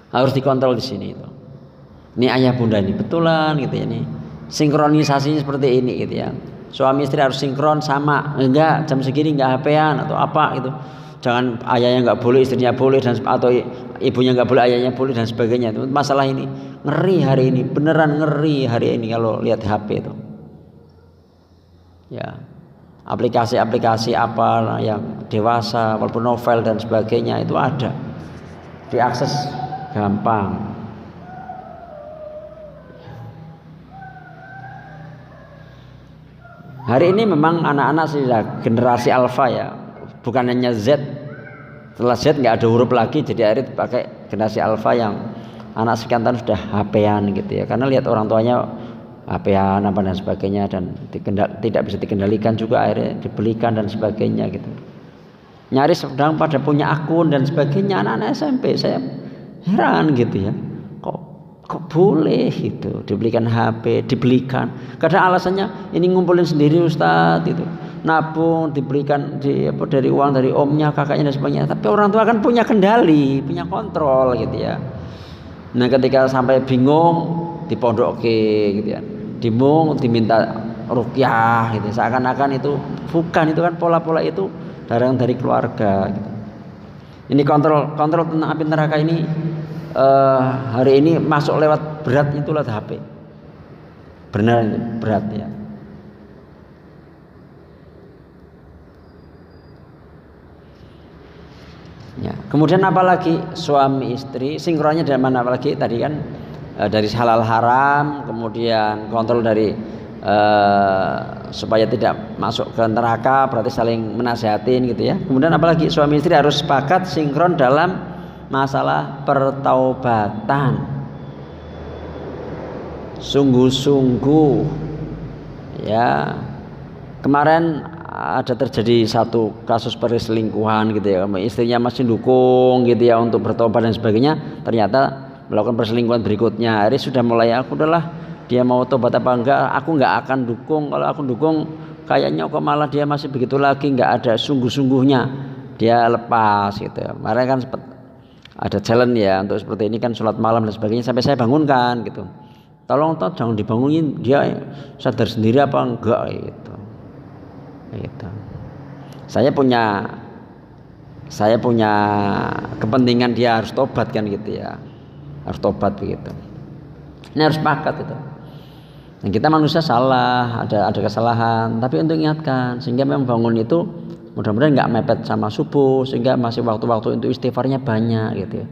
[SPEAKER 1] Harus dikontrol di sini itu. Ini ayah bunda ini betulan gitu ya nih. Sinkronisasinya seperti ini gitu ya. Suami istri harus sinkron sama. Enggak jam segini enggak HP-an atau apa gitu. Jangan ayahnya enggak boleh, istrinya boleh dan atau ibunya enggak boleh, ayahnya boleh dan sebagainya. Itu masalah ini. Ngeri hari ini, beneran ngeri hari ini kalau lihat HP itu. Ya. Aplikasi-aplikasi apa yang dewasa walaupun novel dan sebagainya itu ada. Diakses gampang. Hari ini memang anak-anak sudah generasi alfa ya, bukan hanya Z. Setelah Z nggak ada huruf lagi, jadi akhirnya pakai generasi alfa yang anak sekian tahun sudah HP-an gitu ya. Karena lihat orang tuanya HP-an apa dan sebagainya dan tidak bisa dikendalikan juga akhirnya dibelikan dan sebagainya gitu. Nyaris sedang pada punya akun dan sebagainya anak-anak SMP. Saya heran gitu ya. Kok boleh gitu dibelikan HP, dibelikan. Kadang alasannya ini ngumpulin sendiri Ustadz itu, nabung diberikan dari uang dari omnya, kakaknya dan sebagainya. Tapi orang tua kan punya kendali, punya kontrol gitu ya. Nah ketika sampai bingung dipondokke gitu ya, bingung diminta ruqyah gitu. Seakan-akan itu bukan, itu kan pola-pola itu dari keluarga gitu. Ini kontrol tentang api neraka ini. Hari ini masuk lewat berat itulah HP. Benar berat ya. Ya, kemudian apalagi suami istri sinkronnya dari mana, apalagi tadi kan dari halal haram, kemudian kontrol dari supaya tidak masuk ke neraka, berarti saling menasehatin gitu ya. Kemudian apalagi suami istri harus sepakat sinkron dalam masalah pertaubatan, sungguh-sungguh ya. Kemarin ada terjadi satu kasus perselingkuhan gitu ya, istrinya masih dukung gitu ya untuk bertobat dan sebagainya, ternyata melakukan perselingkuhan berikutnya. Hari sudah mulai aku udahlah, dia mau tobat apa enggak aku enggak akan dukung. Kalau aku dukung kayaknya kok malah dia masih begitu lagi, enggak ada sungguh-sungguhnya, dia lepas gitu ya. Kemarin kan sempat ada challenge ya untuk seperti ini kan, sholat malam dan sebagainya, sampai saya bangunkan gitu, tolong jangan dibangunin, dia sadar sendiri apa enggak gitu. Saya punya kepentingan dia harus tobat kan gitu ya, harus tobat begitu. Ini harus sepakat itu. Dan kita manusia salah, ada kesalahan, tapi untuk ingatkan sehingga memang bangun itu mudah-mudahan nggak mepet sama subuh, sehingga masih waktu-waktu untuk istighfarnya banyak gitu ya.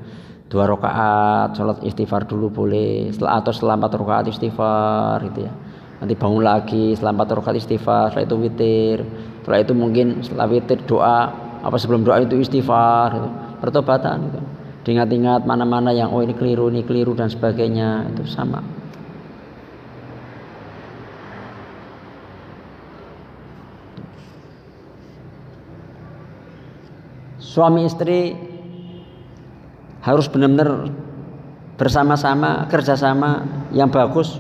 [SPEAKER 1] 2 rakaat sholat istighfar dulu boleh, atau setelah 4 rakaat istighfar gitu ya. Nanti bangun lagi setelah 4 rakaat istighfar, setelah itu witir, setelah itu mungkin setelah witir doa, apa sebelum doa itu istighfar gitu. Pertobatan gitu. Diingat-ingat mana-mana yang ini keliru dan sebagainya, itu sama. Suami istri harus benar-benar bersama-sama, kerjasama yang bagus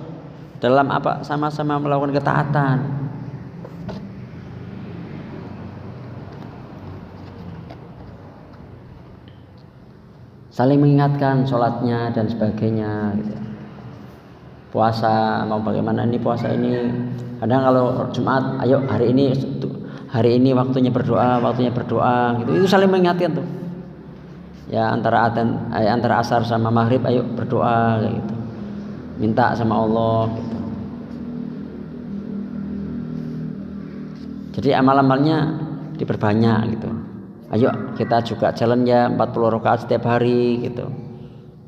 [SPEAKER 1] dalam apa? Sama-sama melakukan ketaatan. Saling mengingatkan sholatnya dan sebagainya gitu. Puasa mau bagaimana ini puasa ini. Kadang kalau Jumat, ayo hari ini waktunya berdoa gitu. Itu saling mengingatkan tuh. Ya antara asar sama maghrib ayo berdoa gitu. Minta sama Allah gitu. Jadi amal-amalnya diperbanyak gitu. Ayo kita juga jalan ya 40 rakaat setiap hari gitu.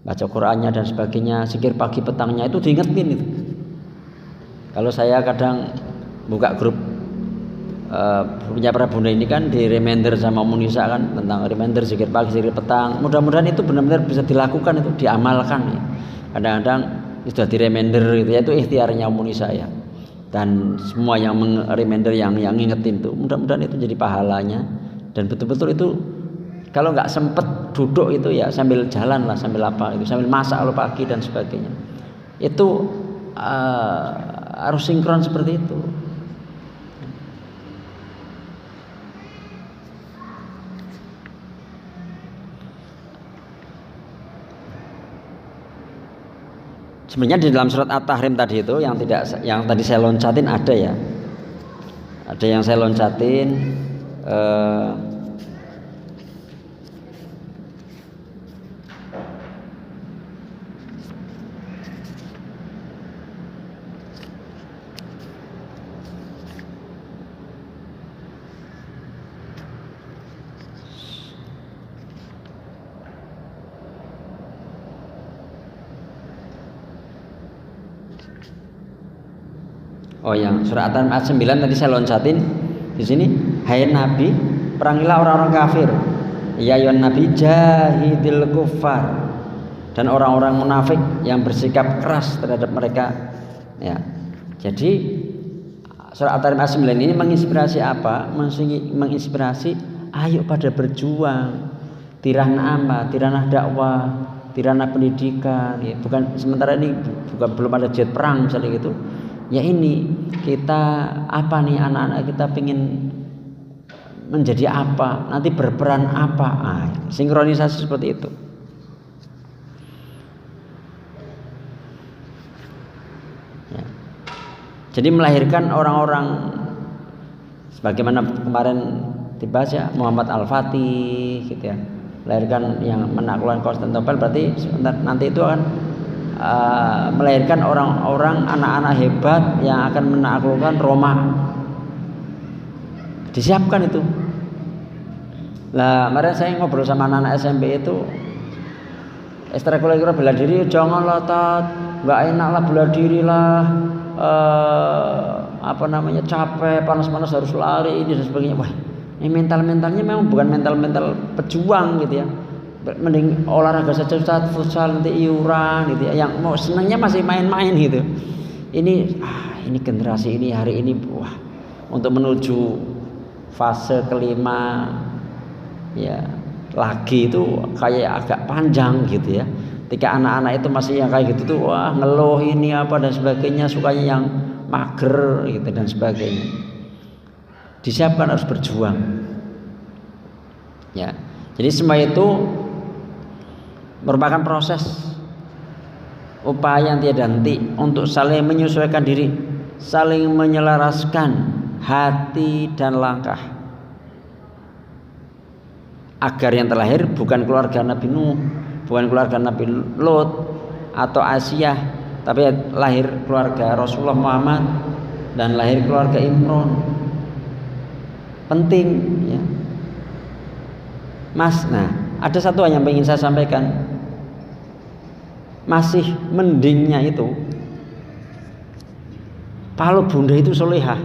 [SPEAKER 1] Baca Qur'annya dan sebagainya, zikir pagi petangnya itu diingetin itu. Kalau saya kadang buka grup punya para bunda ini kan di reminder sama Munisa kan tentang reminder zikir pagi, zikir petang. Mudah-mudahan itu benar-benar bisa dilakukan, itu diamalkan ya. Kadang-kadang sudah di reminder gitu ya, itu ikhtiarnya Munisa ya. Dan semua yang reminder yang ngingetin itu mudah-mudahan itu jadi pahalanya. Dan betul-betul itu kalau nggak sempet duduk itu ya sambil jalan lah, sambil apa itu, sambil masak kalau pagi dan sebagainya. Itu harus sinkron seperti itu. Sebenarnya di dalam surat At-Tahrim tadi itu yang tadi saya loncatin ada ya. Ada yang saya loncatin yang surat At-Tahrim ayat 9 tadi saya loncatin di sini. Hai Nabi, perangilah orang-orang kafir. Ya ayyuhan Nabi, jahidil kuffar, dan orang-orang munafik yang bersikap keras terhadap mereka. Ya. Jadi surat At-Tahrim ayat 9 ini menginspirasi apa? Menginspirasi ayo pada berjuang di ranah apa? Di ranah dakwah, di ranah pendidikan. Ya. Bukan sementara ini belum ada jet perang misalnya gitu. Ya ini kita apa nih, anak-anak kita pengen menjadi apa, nanti berperan apa, sinkronisasi seperti itu. Ya. Jadi melahirkan orang-orang sebagaimana kemarin dibahas ya, Muhammad Al-Fatih gitu ya, melahirkan yang menaklukkan Konstantinopel, berarti nanti itu akan melahirkan orang-orang anak-anak hebat yang akan menaklukkan Roma. Disiapkan itu. Lah, kemarin saya ngobrol sama anak-anak SMP itu, ekstrakurikuler bela diri, janganlah nggak enak lah bela diri lah, capek, panas-panas harus lari ini dan sebagainya. Wah, ini mentalnya memang bukan mental pejuang gitu ya. Mending olahraga saja, Ustaz, futsal, nanti iuran gitu ya. Yang mau senangnya masih main-main gitu. Ini generasi ini hari ini untuk menuju fase kelima ya lagi itu kayak agak panjang gitu ya. Ketika anak-anak itu masih yang kayak gitu tuh ngeluh ini apa dan sebagainya, sukanya yang mager gitu dan sebagainya. Disiapkan, harus berjuang. Ya. Jadi semua itu merupakan proses upaya yang tiada henti untuk saling menyesuaikan diri, saling menyelaraskan hati dan langkah, agar yang terlahir bukan keluarga Nabi Nuh, bukan keluarga Nabi Lot atau Asiyah, tapi lahir keluarga Rasulullah Muhammad dan lahir keluarga Imron. Penting ya Mas. Nah, ada satu yang ingin saya sampaikan. Masih mendingnya itu kalau bunda itu solehah.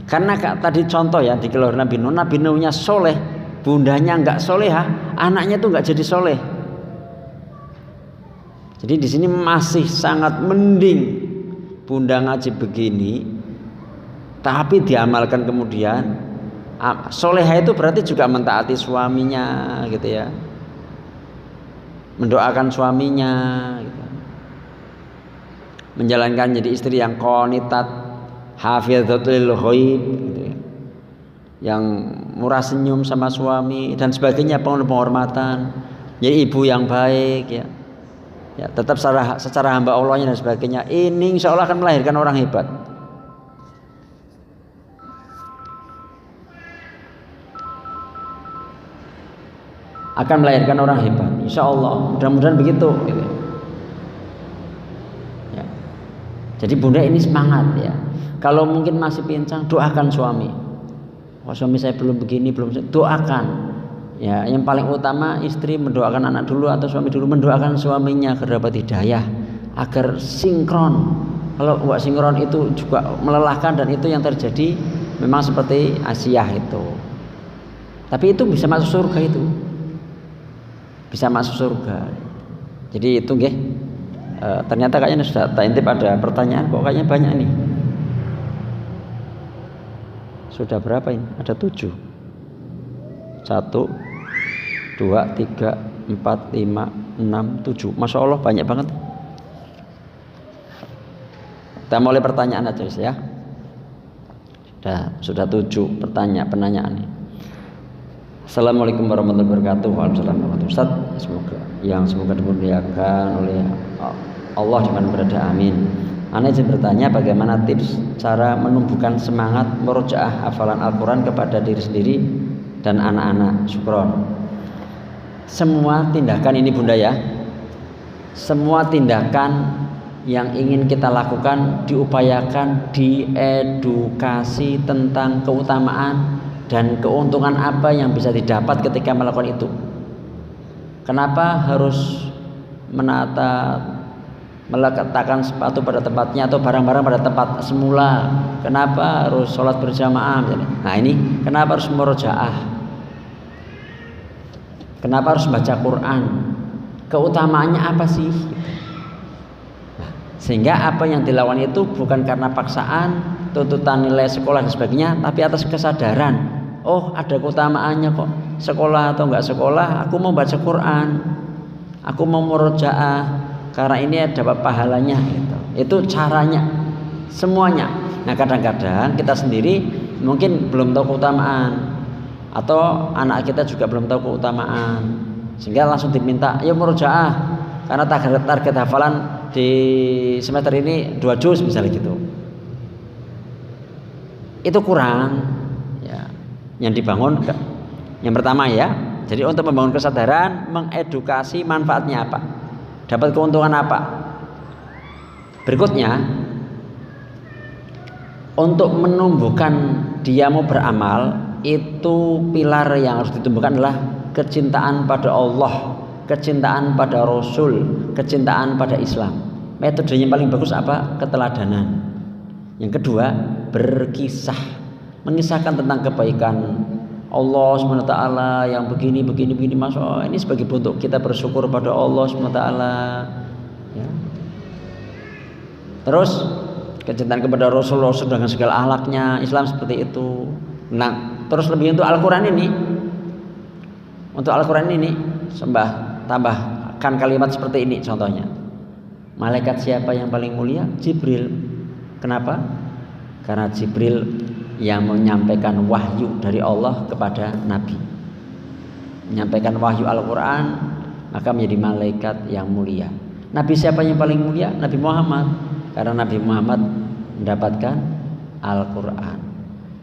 [SPEAKER 1] Karena tadi contoh ya di keluarga Nabi Nuh, Nabi Nuhnya soleh, bundanya nggak solehah, anaknya tuh nggak jadi soleh. Jadi di sini masih sangat mending bunda ngaji begini, tapi diamalkan kemudian. Solehah itu berarti juga mentaati suaminya gitu ya, mendoakan suaminya gitu. menjalankan jadi istri yang qanitat, hafizatul ghaib gitu ya. Yang murah senyum sama suami dan sebagainya, penuh penghormatan, jadi ibu yang baik ya. Ya, tetap secara hamba Allahnya dan sebagainya. Ini insya Allah akan melahirkan orang hebat. Akan melahirkan orang hebat, insya Allah. Mudah-mudahan begitu. Gitu. Ya. Jadi bunda ini semangat ya. Kalau mungkin masih pincang, doakan suami. Oh, suami saya belum begini, belum, doakan. Ya, yang paling utama istri mendoakan anak dulu atau suami dulu mendoakan suaminya agar dapat hidayah, agar sinkron. Kalau nggak sinkron itu juga melelahkan dan itu yang terjadi memang seperti Asiyah itu. Tapi itu bisa masuk surga itu. Bisa masuk surga. Jadi itu nggih. Ternyata kayaknya sudah tak intip ada pertanyaan kok kayaknya banyak nih. Sudah berapa ini? Ada 7. 1, 2, 3, 4, 5, 6, 7. Masya Allah banyak banget. Kita mulai pertanyaan aja ya. Sudah 7 penanyaan ini. Assalamualaikum warahmatullahi wabarakatuh. Waalaikumsalam warahmatullahi wabarakatuh. Semoga dimuliakan oleh Allah di mana berada. Amin. Ana izin bertanya, bagaimana tips cara menumbuhkan semangat murojaah hafalan Al-Quran kepada diri sendiri dan anak-anak? Syukron. Semua tindakan ini bunda ya, semua tindakan yang ingin kita lakukan diupayakan diedukasi tentang keutamaan dan keuntungan apa yang bisa didapat ketika melakukan itu. Kenapa harus meletakkan sepatu pada tempatnya atau barang-barang pada tempat semula? Kenapa harus sholat berjamaah? Nah ini kenapa harus murojaah? Kenapa harus baca Quran? Keutamaannya apa sih? Nah, sehingga apa yang dilakukan itu bukan karena paksaan, tuntutan nilai sekolah dan sebagainya, tapi atas kesadaran. Oh ada keutamaannya kok. Sekolah atau enggak sekolah, aku mau baca Quran, aku mau murojaah. Karena ini dapat pahalanya gitu. Itu caranya semuanya. Nah kadang-kadang kita sendiri mungkin belum tahu keutamaan atau anak kita juga belum tahu keutamaan sehingga langsung diminta ya murojaah karena target hafalan di semester ini 2 juz misalnya gitu. Itu kurang ya. Yang dibangun yang pertama ya. Jadi untuk membangun kesadaran, mengedukasi manfaatnya apa? Dapat keuntungan apa? Berikutnya, untuk menumbuhkan dia mau beramal, itu pilar yang harus ditumbuhkan adalah kecintaan pada Allah, kecintaan pada Rasul, kecintaan pada Islam. Metodenya paling bagus apa? Keteladanan. Yang kedua, berkisah, mengisahkan tentang kebaikan Allah SWT yang begini Masya Allah, ini sebagai bentuk kita bersyukur pada Allah SWT ya. Terus kecintaan kepada Rasul dengan segala akhlaknya, Islam seperti itu. Nah terus lebih untuk Al-Quran ini, tambahkan kalimat seperti ini. Contohnya, malaikat siapa yang paling mulia? Jibril. Kenapa? Karena Jibril yang menyampaikan wahyu dari Allah kepada Nabi, menyampaikan wahyu Al-Quran, maka menjadi malaikat yang mulia. Nabi siapa yang paling mulia? Nabi Muhammad, karena Nabi Muhammad mendapatkan Al-Quran.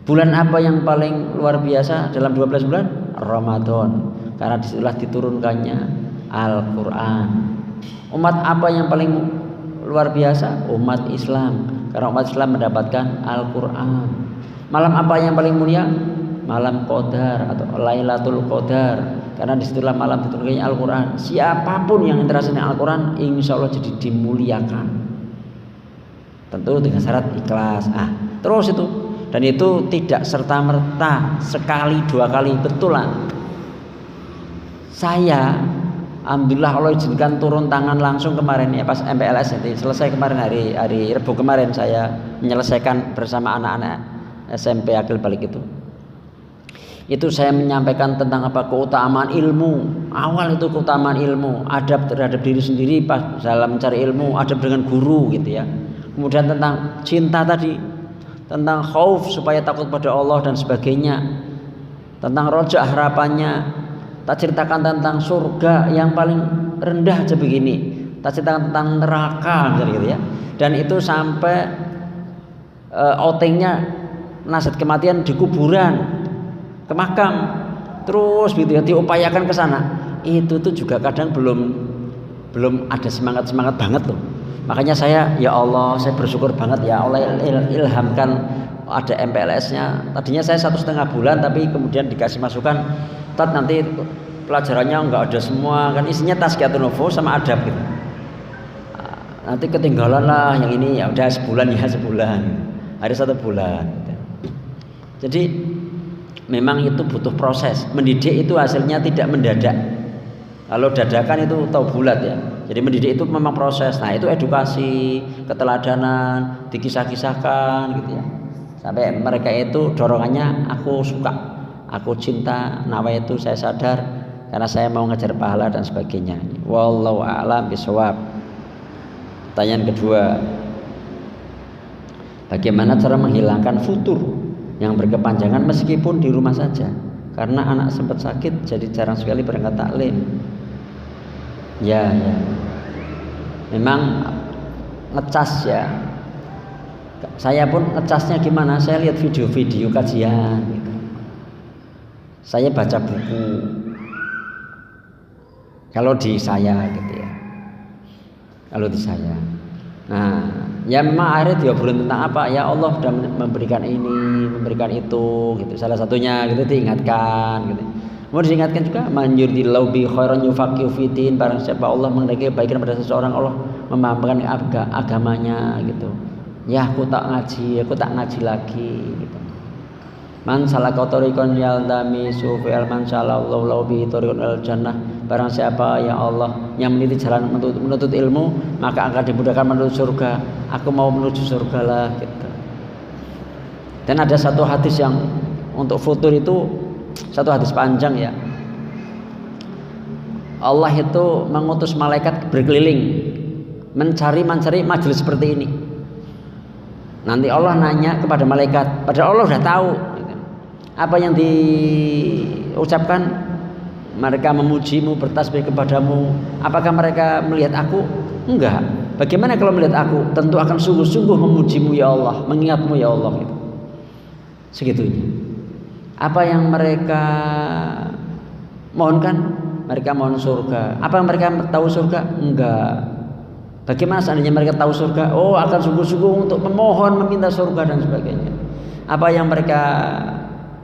[SPEAKER 1] Bulan apa yang paling luar biasa dalam 12 bulan? Ramadan, karena disitulah diturunkannya Al-Quran. Umat apa yang paling luar biasa? Umat Islam, karena umat Islam mendapatkan Al-Quran. Malam apa yang paling mulia? Malam Qadar atau Lailatul Qadar, karena disitulah malam diturunkannya Al-Quran. Siapapun yang interaksi dengan Al-Quran, insya Allah jadi dimuliakan. Tentu dengan syarat ikhlas. Terus itu, dan itu tidak serta merta sekali 2 kali, betulan. Saya alhamdulillah Allah izinkan turun tangan langsung kemarin ya pas MPLS jadi selesai kemarin hari Rabu kemarin saya menyelesaikan bersama anak-anak SMP Akil Balik itu saya menyampaikan tentang apa? Keutamaan ilmu. Awal itu keutamaan ilmu, adab terhadap diri sendiri pas dalam mencari ilmu, adab dengan guru gitu ya. Kemudian tentang cinta tadi, tentang khauf supaya takut pada Allah dan sebagainya, tentang roja harapannya. Tak ceritakan tentang surga yang paling rendah aja begini, tak ceritakan tentang neraka gitu ya. Dan itu sampai outingnya nasihat kematian di kuburan, ke makam, terus gitu ya, diupayakan ke sana. Itu tuh juga kadang belum ada semangat banget loh. Makanya saya, ya Allah, saya bersyukur banget ya Allah ilhamkan ada MPLS-nya. Tadinya saya 1,5 bulan, tapi kemudian dikasih masukan, Tat nanti pelajarannya nggak ada semua, kan isinya tazkiyatun nufus sama adab gitu. Nanti ketinggalan lah yang ini, ya udah sebulan, hari 1 bulan. Jadi memang itu butuh proses. Mendidik itu hasilnya tidak mendadak. Kalau dadakan itu tahu bulat ya. Jadi mendidik itu memang proses. Nah itu edukasi, keteladanan, dikisah-kisahkan gitu ya. Sampai mereka itu dorongannya, aku suka, aku cinta, nawa itu saya sadar karena saya mau ngejar pahala dan sebagainya. Wallahu a'lam bishawab. Pertanyaan kedua, bagaimana cara menghilangkan futur yang berkepanjangan meskipun di rumah saja? Karena anak sempat sakit, jadi jarang sekali berangkat taklim. Ya, memang ngecas ya. Saya pun ngecasnya gimana? Saya lihat video-video kajian gitu. Saya baca buku. Kalau di saya gitu ya. Kalau di saya. Nah, ya memang akhirnya diobrolin tentang apa? Ya Allah sudah memberikan ini, memberikan itu gitu. Salah satunya gitu diingatkan gitu. Mau diingatkan juga manjuridillahu bi khairan yufaqihu fiddin, barang siapa Allah menghendaki kebaikan pada seseorang, Allah memahamkan agamanya gitu. Ya aku tak ngaji lagi gitu. Man salaka tariqan yaltamisu fi man salallahu lahu bi tariqan al jannah, barang siapa ya Allah yang meniti jalan menuntut ilmu, maka akan dimudahkan menuju surga. Aku mau menuju surga lah gitu. Dan ada satu hadis yang untuk futur itu, satu hadis panjang ya. Allah itu mengutus malaikat berkeliling mencari majelis seperti ini. Nanti Allah nanya kepada malaikat, padahal Allah sudah tahu apa yang diucapkan. Mereka memujimu, bertasbih kepadamu. Apakah mereka melihat aku? Enggak. Bagaimana kalau melihat aku? Tentu akan sungguh-sungguh memujimu ya Allah, mengingatmu ya Allah gitu. Segitunya. Apa yang mereka mohonkan? Mereka mohon surga. Apa yang mereka tahu surga? Enggak. Bagaimana seandainya mereka tahu surga? Oh, akan sungguh-sungguh untuk memohon, meminta surga dan sebagainya. Apa yang mereka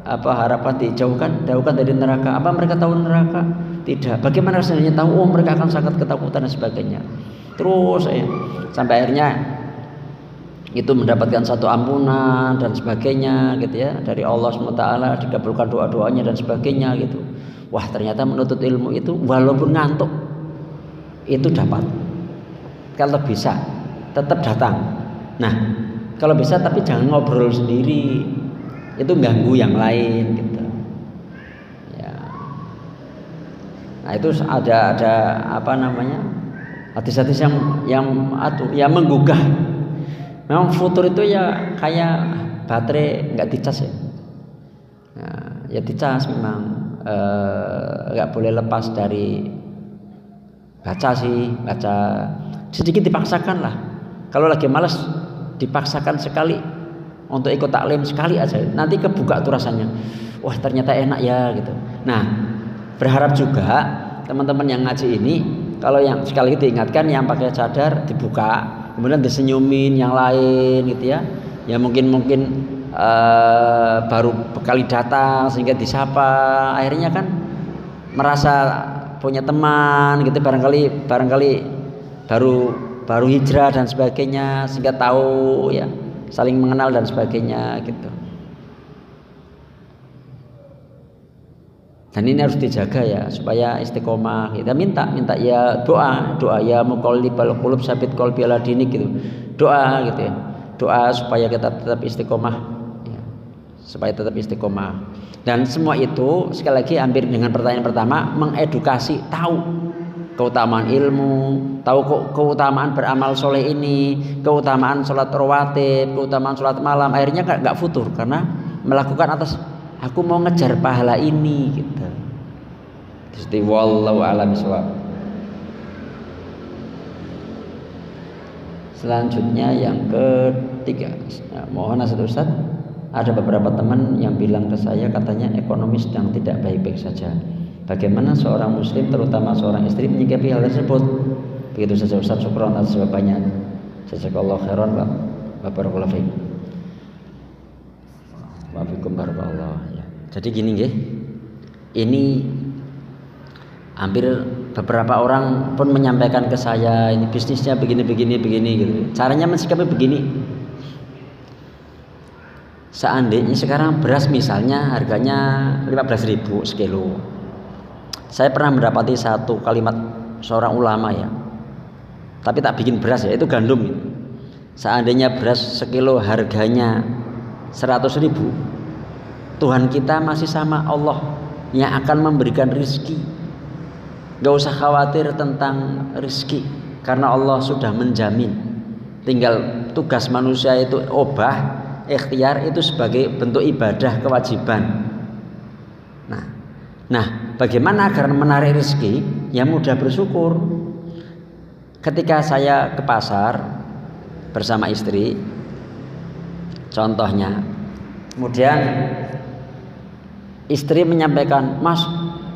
[SPEAKER 1] harapan dijauhkan dari neraka? Apa mereka tahu neraka? Tidak. Bagaimana seandainya tahu? Oh, mereka akan sangat ketakutan dan sebagainya. Terus sampai akhirnya itu mendapatkan satu ampunan dan sebagainya gitu ya dari Allah SWT, dikabulkan doa-doanya dan sebagainya gitu. Wah, ternyata menuntut ilmu itu walaupun ngantuk itu dapat. Kalau bisa tetap datang. Nah, kalau bisa tapi jangan ngobrol sendiri, itu ganggu yang lain gitu ya. Nah itu ada apa namanya, hadis-hadis yang menggugah. Memang futur itu ya kayak baterai nggak dicas ya. Nah, ya dicas memang nggak boleh lepas dari baca sedikit dipaksakan lah. Kalau lagi malas dipaksakan sekali untuk ikut taklim sekali aja, nanti kebuka tuh rasanya, wah ternyata enak ya gitu. Nah berharap juga teman-teman yang ngaji ini, kalau yang sekali lagi diingatkan yang pakai cadar dibuka, kemudian disenyumin yang lain gitu ya. Ya mungkin baru kali datang sehingga disapa, akhirnya kan merasa punya teman gitu, barangkali baru hijrah dan sebagainya, sehingga tahu ya saling mengenal dan sebagainya gitu. Dan ini harus dijaga ya supaya istiqomah. Kita minta ya doa ya muqallibal qulub sabit qalbi ala dinik gitu. Doa gitu ya. Doa supaya kita tetap istiqomah ya. Supaya tetap istiqomah. Dan semua itu sekali lagi hampir dengan pertanyaan pertama, mengedukasi, tahu keutamaan ilmu, tahu keutamaan beramal soleh ini, keutamaan sholat rawatib, keutamaan sholat malam, akhirnya nggak futur karena melakukan atas aku mau ngejar pahala ini gitu. Jadi wallahu a'lam bishawab. Selanjutnya yang ketiga, mohon nasihat Ustaz. Ada beberapa teman yang bilang ke saya katanya ekonomi sedang tidak baik-baik saja. Bagaimana seorang muslim terutama seorang istri menyikapi hal tersebut? Begitu saja Ustaz, syukron atas jawabannya. Jazakallahu khairan wa barakallahu fiik. Wa fiikum barakallahu. Jadi gini nggih. Ini hampir beberapa orang pun menyampaikan ke saya ini bisnisnya begini gitu. Caranya mensikapi begini. Seandainya sekarang beras misalnya harganya 15.000 sekilo. Saya pernah mendapati satu kalimat seorang ulama ya. Tapi tak bikin beras ya, itu gandum gitu. Seandainya beras sekilo harganya 100.000, Tuhan kita masih sama Allah yang akan memberikan rizki. Gak usah khawatir tentang rizki karena Allah sudah menjamin. Tinggal tugas manusia itu obah, ikhtiar itu sebagai bentuk ibadah kewajiban. Nah, bagaimana agar menarik rezeki? Ya mudah bersyukur. Ketika saya ke pasar bersama istri, contohnya, kemudian istri menyampaikan, Mas,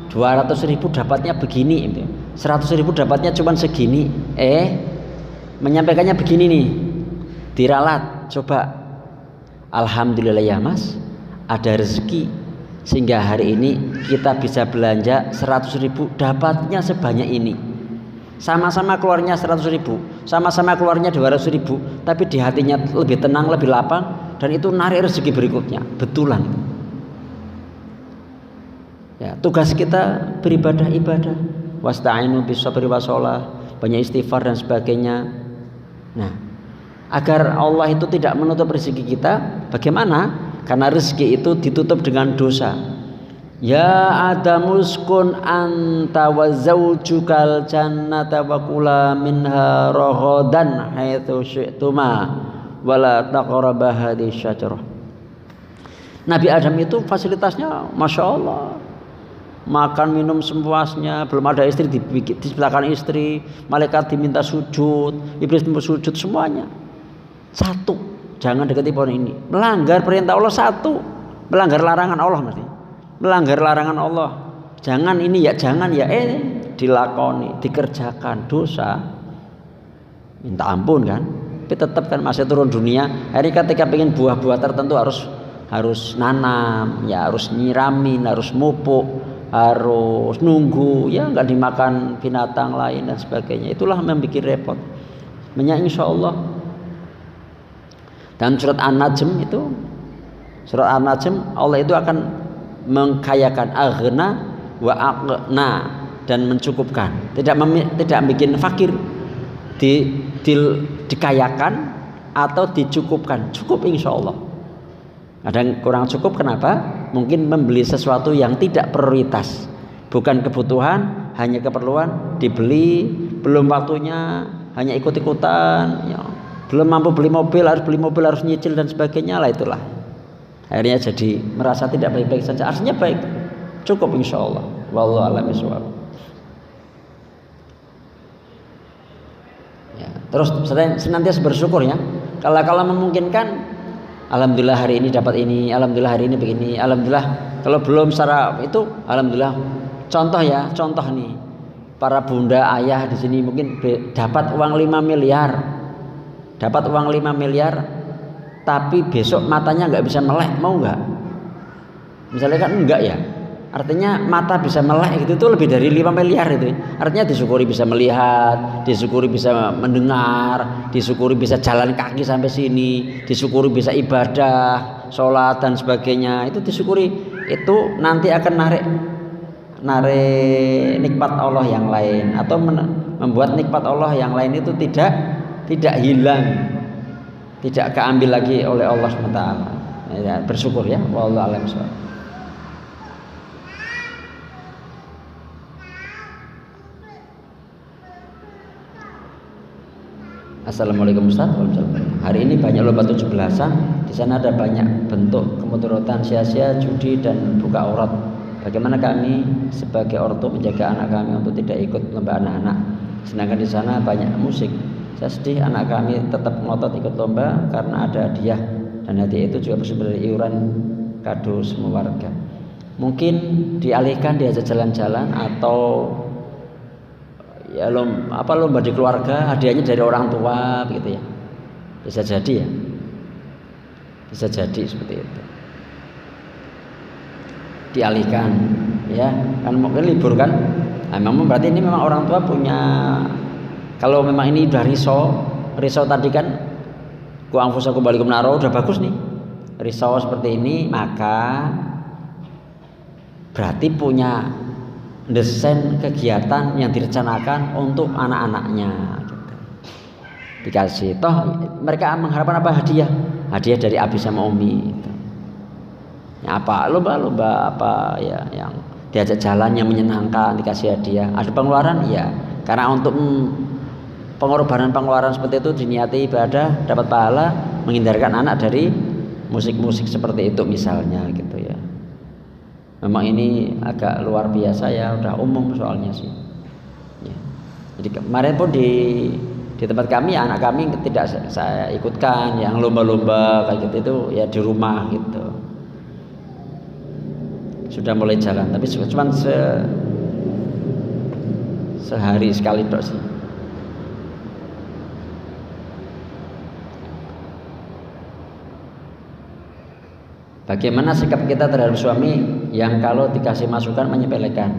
[SPEAKER 1] 200.000 dapatnya begini, 100.000 dapatnya cuma segini. Menyampaikannya begini nih, diralat, coba. Alhamdulillah ya Mas, ada rezeki sehingga hari ini kita bisa belanja 100.000, dapatnya sebanyak ini. Sama-sama keluarnya 100.000, sama-sama keluarnya 200.000, tapi di hatinya lebih tenang, lebih lapang, dan itu narik rezeki berikutnya. Betulan. Ya, tugas kita beribadah, wasta'inu bis-sabri was-shalah, banyak istighfar dan sebagainya. Nah, agar Allah itu tidak menutup rezeki kita, bagaimana? Karena rezeki itu ditutup dengan dosa. Ya Adamu uskun anta wa zaujukal jannata wa kula minha raghadan haitsu syi'tuma wa la taqraba hadhihi syajarah. Nabi Adam itu fasilitasnya Masya Allah, makan minum sepuasnya, belum ada istri disebelahkan istri, malaikat diminta sujud, iblis minta sujud, semuanya. Satu, jangan dekati pohon ini. Melanggar perintah Allah satu, melanggar larangan Allah mesti. Melanggar larangan Allah. Jangan ini ya, jangan ya, dilakoni, dikerjakan, dosa. Minta ampun kan. Tapi tetap kan masih turun dunia. Hari ketika pengen buah-buah tertentu harus nanam, ya harus nyiramin, harus mupuk, harus nunggu, ya nggak dimakan binatang lain dan sebagainya. Itulah yang bikin repot. Insya Allah dalam surat An-Najm itu, surat An-Najm, Allah itu akan mengkayakan, aghna wa aqna, dan mencukupkan, tidak bikin fakir, dikayakan atau dicukupkan, cukup insya Allah. Ada yang kurang cukup, kenapa? Mungkin membeli sesuatu yang tidak prioritas, bukan kebutuhan, hanya keperluan, dibeli, belum waktunya, hanya ikut-ikutan, ya. Belum mampu beli mobil, harus nyicil dan sebagainya lah, itulah. Akhirnya jadi merasa tidak baik-baik saja. Artinya baik, cukup insya Allah. Wallahu a'lam bishawab. Ya, terus senantiasa bersyukur ya. Kalau memungkinkan, alhamdulillah hari ini dapat ini, alhamdulillah hari ini begini, alhamdulillah. Kalau belum secara itu, alhamdulillah. Contoh nih, para bunda ayah di sini mungkin dapat uang 5 miliar. Dapat uang 5 miliar, tapi besok matanya nggak bisa melek, mau nggak? Misalnya kan enggak ya, artinya mata bisa melek gitu, itu lebih dari 5 miliar itu. Artinya disyukuri bisa melihat, disyukuri bisa mendengar, disyukuri bisa jalan kaki sampai sini, disyukuri bisa ibadah, sholat dan sebagainya. Itu disyukuri, itu nanti akan narik nikmat Allah yang lain, atau membuat nikmat Allah yang lain itu tidak hilang, tidak keambil lagi oleh Allah SWT. Ya, bersyukur ya. Wallahu a'lam bishawab. Assalamualaikum Ustaz. Hari ini banyak lomba 17-an. Di sana ada banyak bentuk kemudaratan sia-sia, judi dan buka aurat. Bagaimana kami sebagai orang tua menjaga anak kami untuk tidak ikut lomba anak-anak? Sedangkan di sana banyak musik. Saya sedih anak kami tetap ngotot ikut lomba karena ada hadiah, dan hadiah itu juga bersumber dari iuran kado semua warga. Mungkin dialihkan diajak jalan-jalan atau ya lomba di keluarga, hadiahnya dari orang tua begitu ya. Bisa jadi ya. Bisa jadi seperti itu. Dialihkan ya, kan mungkin libur kan. Nah, memang berarti ini memang orang tua punya, kalau memang ini udah risau tadi kan ku anfusakum balikum naro, udah bagus nih. Risau seperti ini, maka berarti punya desain kegiatan yang direncanakan untuk anak-anaknya gitu. Dikasih toh mereka mengharapkan apa? Hadiah dari abi sama umi gitu. Ya, apa lomba apa ya yang diajak jalan yang menyenangkan, dikasih hadiah. Ada pengeluaran ya, karena untuk pengeluaran seperti itu diniati ibadah, dapat pahala, menghindarkan anak dari musik-musik seperti itu misalnya gitu ya. Memang ini agak luar biasa ya, udah umum soalnya sih ya. Jadi kemarin pun di tempat kami, anak kami tidak saya ikutkan yang lomba-lomba kayak gitu, itu ya di rumah gitu. Sudah mulai jalan, tapi cuma sehari sekali dok sih. Bagaimana sikap kita terhadap suami yang kalau dikasih masukan menyepelekan,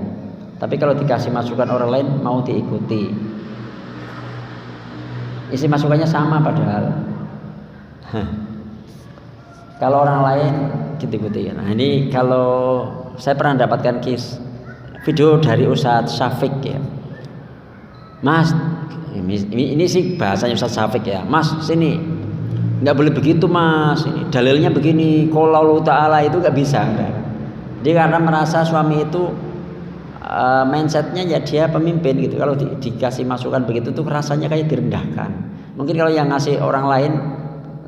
[SPEAKER 1] tapi kalau dikasih masukan orang lain mau diikuti? Isi masukannya sama padahal. Kalau orang lain gitu-gitu ya. Nah ini kalau saya pernah dapatkan video dari Ustadz Syafiq ya. Mas, ini sih bahasanya Ustadz Syafiq ya. Mas, sini, nggak boleh begitu mas. Ini dalilnya begini. Kalau Allah Taala itu nggak bisa. Dia karena merasa suami itu mindsetnya ya dia pemimpin gitu. Kalau dikasih masukan begitu tuh rasanya kayak direndahkan. Mungkin kalau yang ngasih orang lain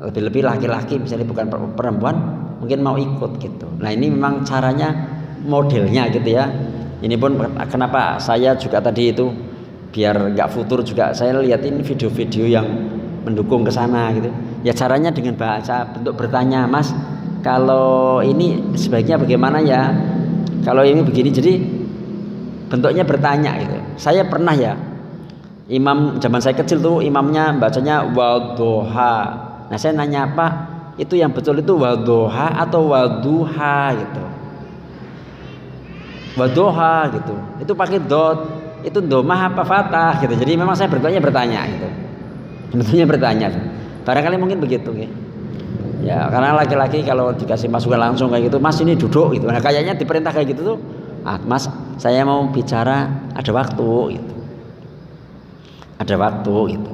[SPEAKER 1] lebih-lebih laki-laki, misalnya bukan perempuan, mungkin mau ikut gitu. Nah ini memang caranya, modelnya gitu ya. Ini pun kenapa saya juga tadi itu biar nggak futur juga saya lihatin video-video yang mendukung ke sana gitu. Ya caranya dengan bahasa bentuk bertanya, Mas, kalau ini sebaiknya bagaimana ya? Kalau ini begini, jadi bentuknya bertanya gitu. Saya pernah ya, imam zaman saya kecil tuh imamnya bacanya wadduha. Nah saya nanya, Pak, itu yang betul itu wadduha atau wadduha gitu? Wadduha gitu. Itu pakai dot. Itu domah apa fatah gitu. Jadi memang saya bertanya gitu. Bentuknya bertanya. Barangkali mungkin begitu ya. Ya karena laki-laki kalau dikasih masukan langsung kayak gitu, Mas ini duduk gitu. Nah kayaknya diperintah kayak gitu tuh, Mas saya mau bicara, ada waktu gitu. Ada waktu gitu.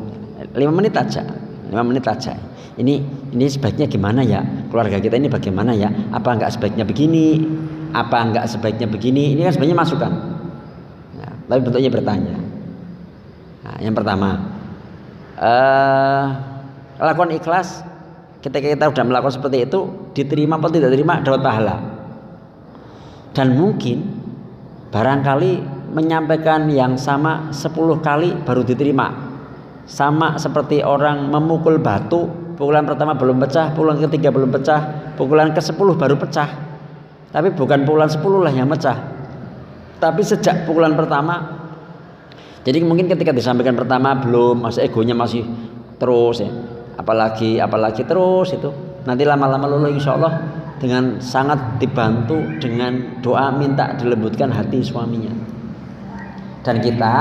[SPEAKER 1] 5 menit aja. Ini sebaiknya gimana ya? Keluarga kita ini bagaimana ya? Apa enggak sebaiknya begini? Apa enggak sebaiknya begini? Ini kan sebenarnya masukan. Ya, tapi bentuknya bertanya. Nah, yang pertama, lakukan ikhlas. Ketika kita sudah melakukan seperti itu, diterima atau tidak diterima, dapat pahala. Dan mungkin barangkali menyampaikan yang sama 10 kali baru diterima. Sama seperti orang memukul batu, pukulan pertama belum pecah, pukulan ketiga belum pecah, pukulan ke-10 baru pecah. Tapi bukan pukulan 10 lah yang pecah, tapi sejak pukulan pertama. Jadi mungkin ketika disampaikan pertama belum, masih egonya masih terus ya, apalagi terus itu. Nanti lama-lama lulu insya Allah dengan sangat dibantu dengan doa minta dilembutkan hati suaminya. Dan kita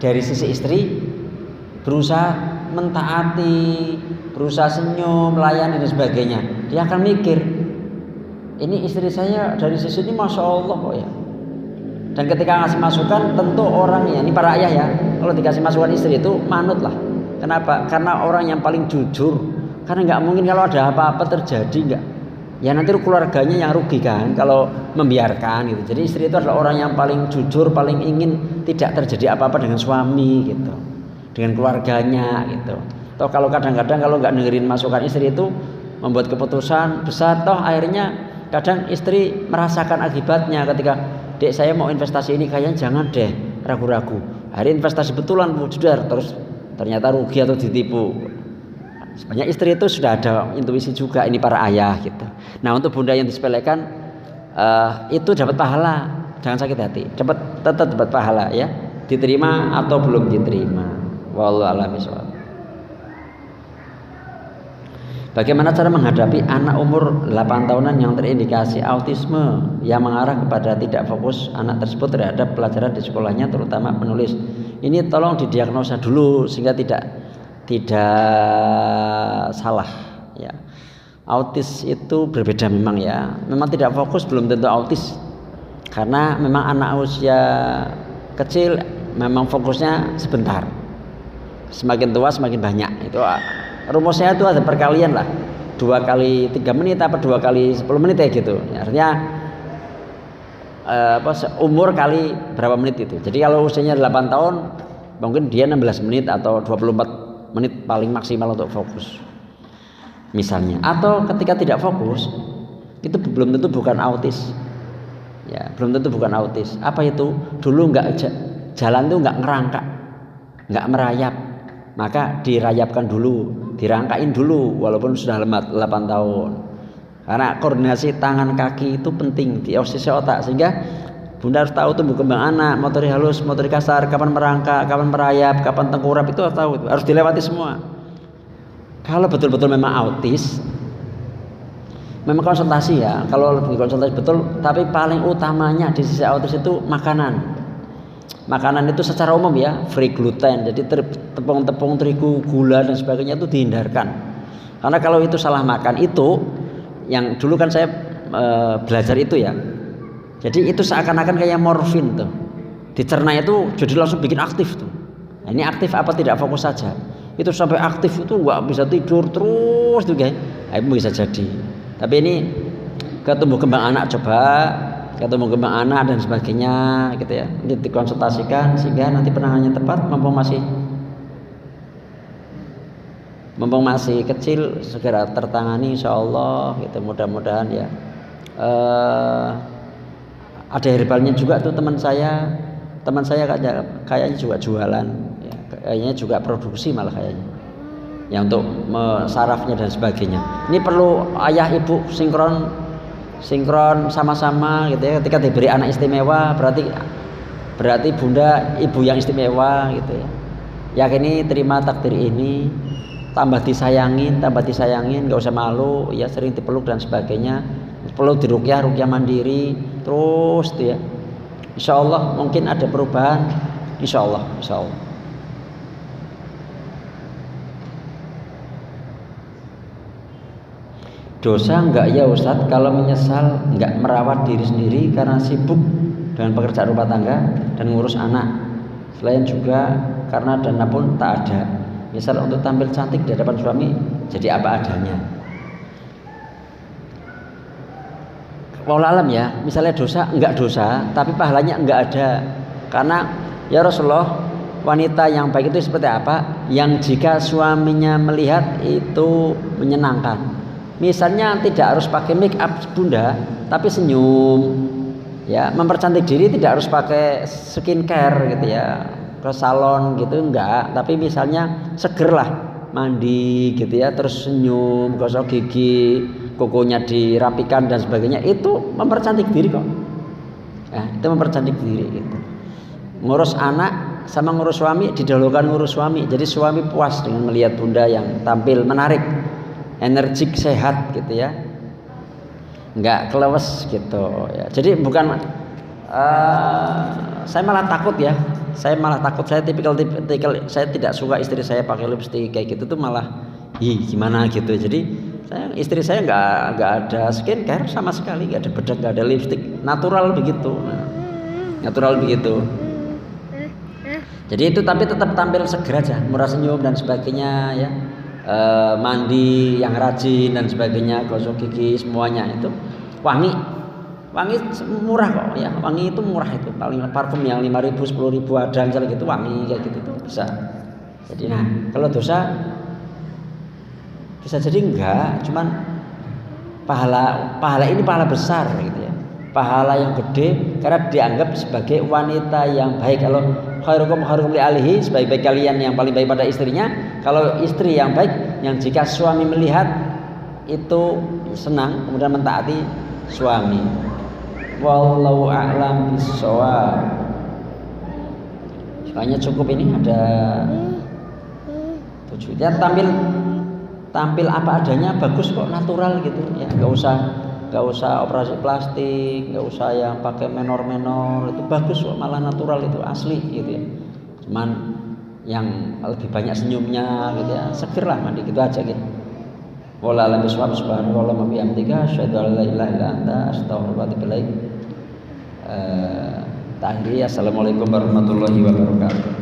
[SPEAKER 1] dari sisi istri berusaha mentaati, berusaha senyum, melayani dan sebagainya. Dia akan mikir, ini istri saya dari sisi ini masya Allah kok ya. Dan ketika ngasih masukan, tentu orangnya, ini para ayah ya, kalau dikasih masukan istri itu manut lah. Kenapa? Karena orang yang paling jujur. Karena nggak mungkin kalau ada apa-apa terjadi nggak. Ya nanti keluarganya yang rugi kan kalau membiarkan gitu. Jadi istri itu adalah orang yang paling jujur, paling ingin tidak terjadi apa-apa dengan suami gitu. dengan keluarganya gitu. Toh kalau kadang-kadang kalau nggak dengerin masukan istri itu membuat keputusan besar, toh akhirnya kadang istri merasakan akibatnya ketika dek saya mau investasi ini kayaknya jangan deh, ragu-ragu. Hari investasi betulan sudah terus ternyata rugi atau ditipu. Sebenarnya istri itu sudah ada intuisi juga, ini para ayah gitu. Nah untuk bunda yang disepelekan itu dapat pahala, jangan sakit hati, tetap dapat pahala ya, diterima atau belum diterima. Wallahu a'lam bishawab. Bagaimana cara menghadapi anak umur 8 tahunan yang terindikasi autisme yang mengarah kepada tidak fokus anak tersebut terhadap pelajaran di sekolahnya, terutama menulis. Ini tolong didiagnosa dulu sehingga tidak salah ya. Autis itu berbeda memang ya. Memang tidak fokus belum tentu autis. Karena memang anak usia kecil memang fokusnya sebentar. Semakin tua semakin banyak. Itu rumusnya itu ada perkalian lah, 2 kali 3 menit apa 2 kali 10 menit ya gitu ya, artinya umur kali berapa menit itu. Jadi kalau usianya 8 tahun mungkin dia 16 menit atau 24 menit paling maksimal untuk fokus misalnya. Atau ketika tidak fokus itu belum tentu bukan autis ya, belum tentu bukan autis. Apa itu? Dulu jalan itu nggak ngerangkak, nggak merayap, maka dirayapkan dulu, dirangkain dulu walaupun sudah 8 tahun. Karena koordinasi tangan kaki itu penting di osis otak, sehingga bunda harus tahu tumbuh kembang anak, motorik halus, motorik kasar, kapan merangkak, kapan merayap, kapan tengkurap, itu harus tahu, harus dilewati semua. Kalau betul-betul memang autis, memang konsultasi ya, kalau lebih konsultasi betul, tapi paling utamanya di sisi autis itu makanan. Makanan itu secara umum ya free gluten, jadi tepung-tepung, terigu, gula dan sebagainya itu dihindarkan. Karena kalau itu salah makan, itu yang dulu kan saya belajar itu ya. Jadi itu seakan-akan kayak morfin tuh, dicerna itu jadi langsung bikin aktif tuh. Nah, ini aktif apa tidak fokus saja. Itu sampai aktif itu nggak bisa tidur terus tuh guys. Nah, itu bisa jadi. Tapi ini ke tumbuh kembang anak coba. Tumbuh kembang anak dan sebagainya gitu ya, ini dikonsultasikan sehingga nanti penanganannya tepat. Mumpung masih kecil segera tertangani insyaallah gitu, mudah-mudahan ya. Ada herbalnya juga tuh teman saya kayaknya juga jualan ya, kayaknya juga produksi malah kayaknya ya, untuk sarafnya dan sebagainya. Ini perlu ayah ibu sinkron sama-sama gitu ya. Ketika diberi anak istimewa berarti bunda ibu yang istimewa gitu ya. Yakini terima takdir ini, tambah disayangin, nggak usah malu ya, sering dipeluk dan sebagainya. Perlu diruqyah mandiri terus tuh ya. Insyaallah mungkin ada perubahan, insyaallah. Dosa enggak ya Ustadz kalau menyesal enggak merawat diri sendiri karena sibuk dengan pekerjaan rumah tangga dan ngurus anak, selain juga karena dana pun tak ada, misal untuk tampil cantik di hadapan suami, jadi apa adanya. Wallahu alam ya, misalnya enggak dosa tapi pahalanya enggak ada. Karena ya Rasulullah, wanita yang baik itu seperti apa? Yang jika suaminya melihat itu menyenangkan. Misalnya tidak harus pakai make up bunda, tapi senyum, ya mempercantik diri tidak harus pakai skincare gitu ya, ke salon gitu enggak. Tapi misalnya seger lah, mandi gitu ya, terus senyum, gosok gigi, kukunya dirapikan dan sebagainya, itu mempercantik diri kok. Ya, itu mempercantik diri gitu. Ngurus anak sama ngurus suami, didahulukan ngurus suami. Jadi suami puas dengan melihat bunda yang tampil menarik, energik, sehat gitu ya, nggak kelewes gitu ya. Jadi bukan saya malah takut, saya tipikal saya tidak suka istri saya pakai lipstik kayak gitu tuh, malah gimana gitu. Jadi istri saya nggak ada skincare sama sekali, nggak ada bedak, nggak ada lipstik, natural begitu. Jadi itu, tapi tetap tampil seger aja, murah senyum dan sebagainya ya. Mandi yang rajin dan sebagainya, gosok gigi semuanya itu wangi murah kok ya. Wangi itu murah, itu paling parfum yang 5.000 10.000 ada misalnya gitu, wangi kayak gitu tuh bisa Jadi nah kalau dosa bisa jadi enggak, cuman pahala ini pahala besar gitu ya, pahala yang gede karena dianggap sebagai wanita yang baik. Kalau khairukum khairukum li alihi, sebaik-baik kalian yang paling baik pada istrinya. Kalau istri yang baik, yang jika suami melihat itu senang kemudian mentaati suami. Wallahu a'lam bishawab. Soalnya cukup ini ada 7. Ya tampil apa adanya bagus kok, natural gitu ya, nggak usah operasi plastik, nggak usah yang pakai menor itu bagus kok, malah natural itu asli gitu ya. Cuman yang lebih banyak senyumnya gitu ya, seger lah mandi gitu aja gitu. Wala alam bisawab, subhanallah wa bihamdika asyhadu an la ilaha illa anta astaghfiruka wa atubu ilaik. Assalamualaikum warahmatullahi wabarakatuh.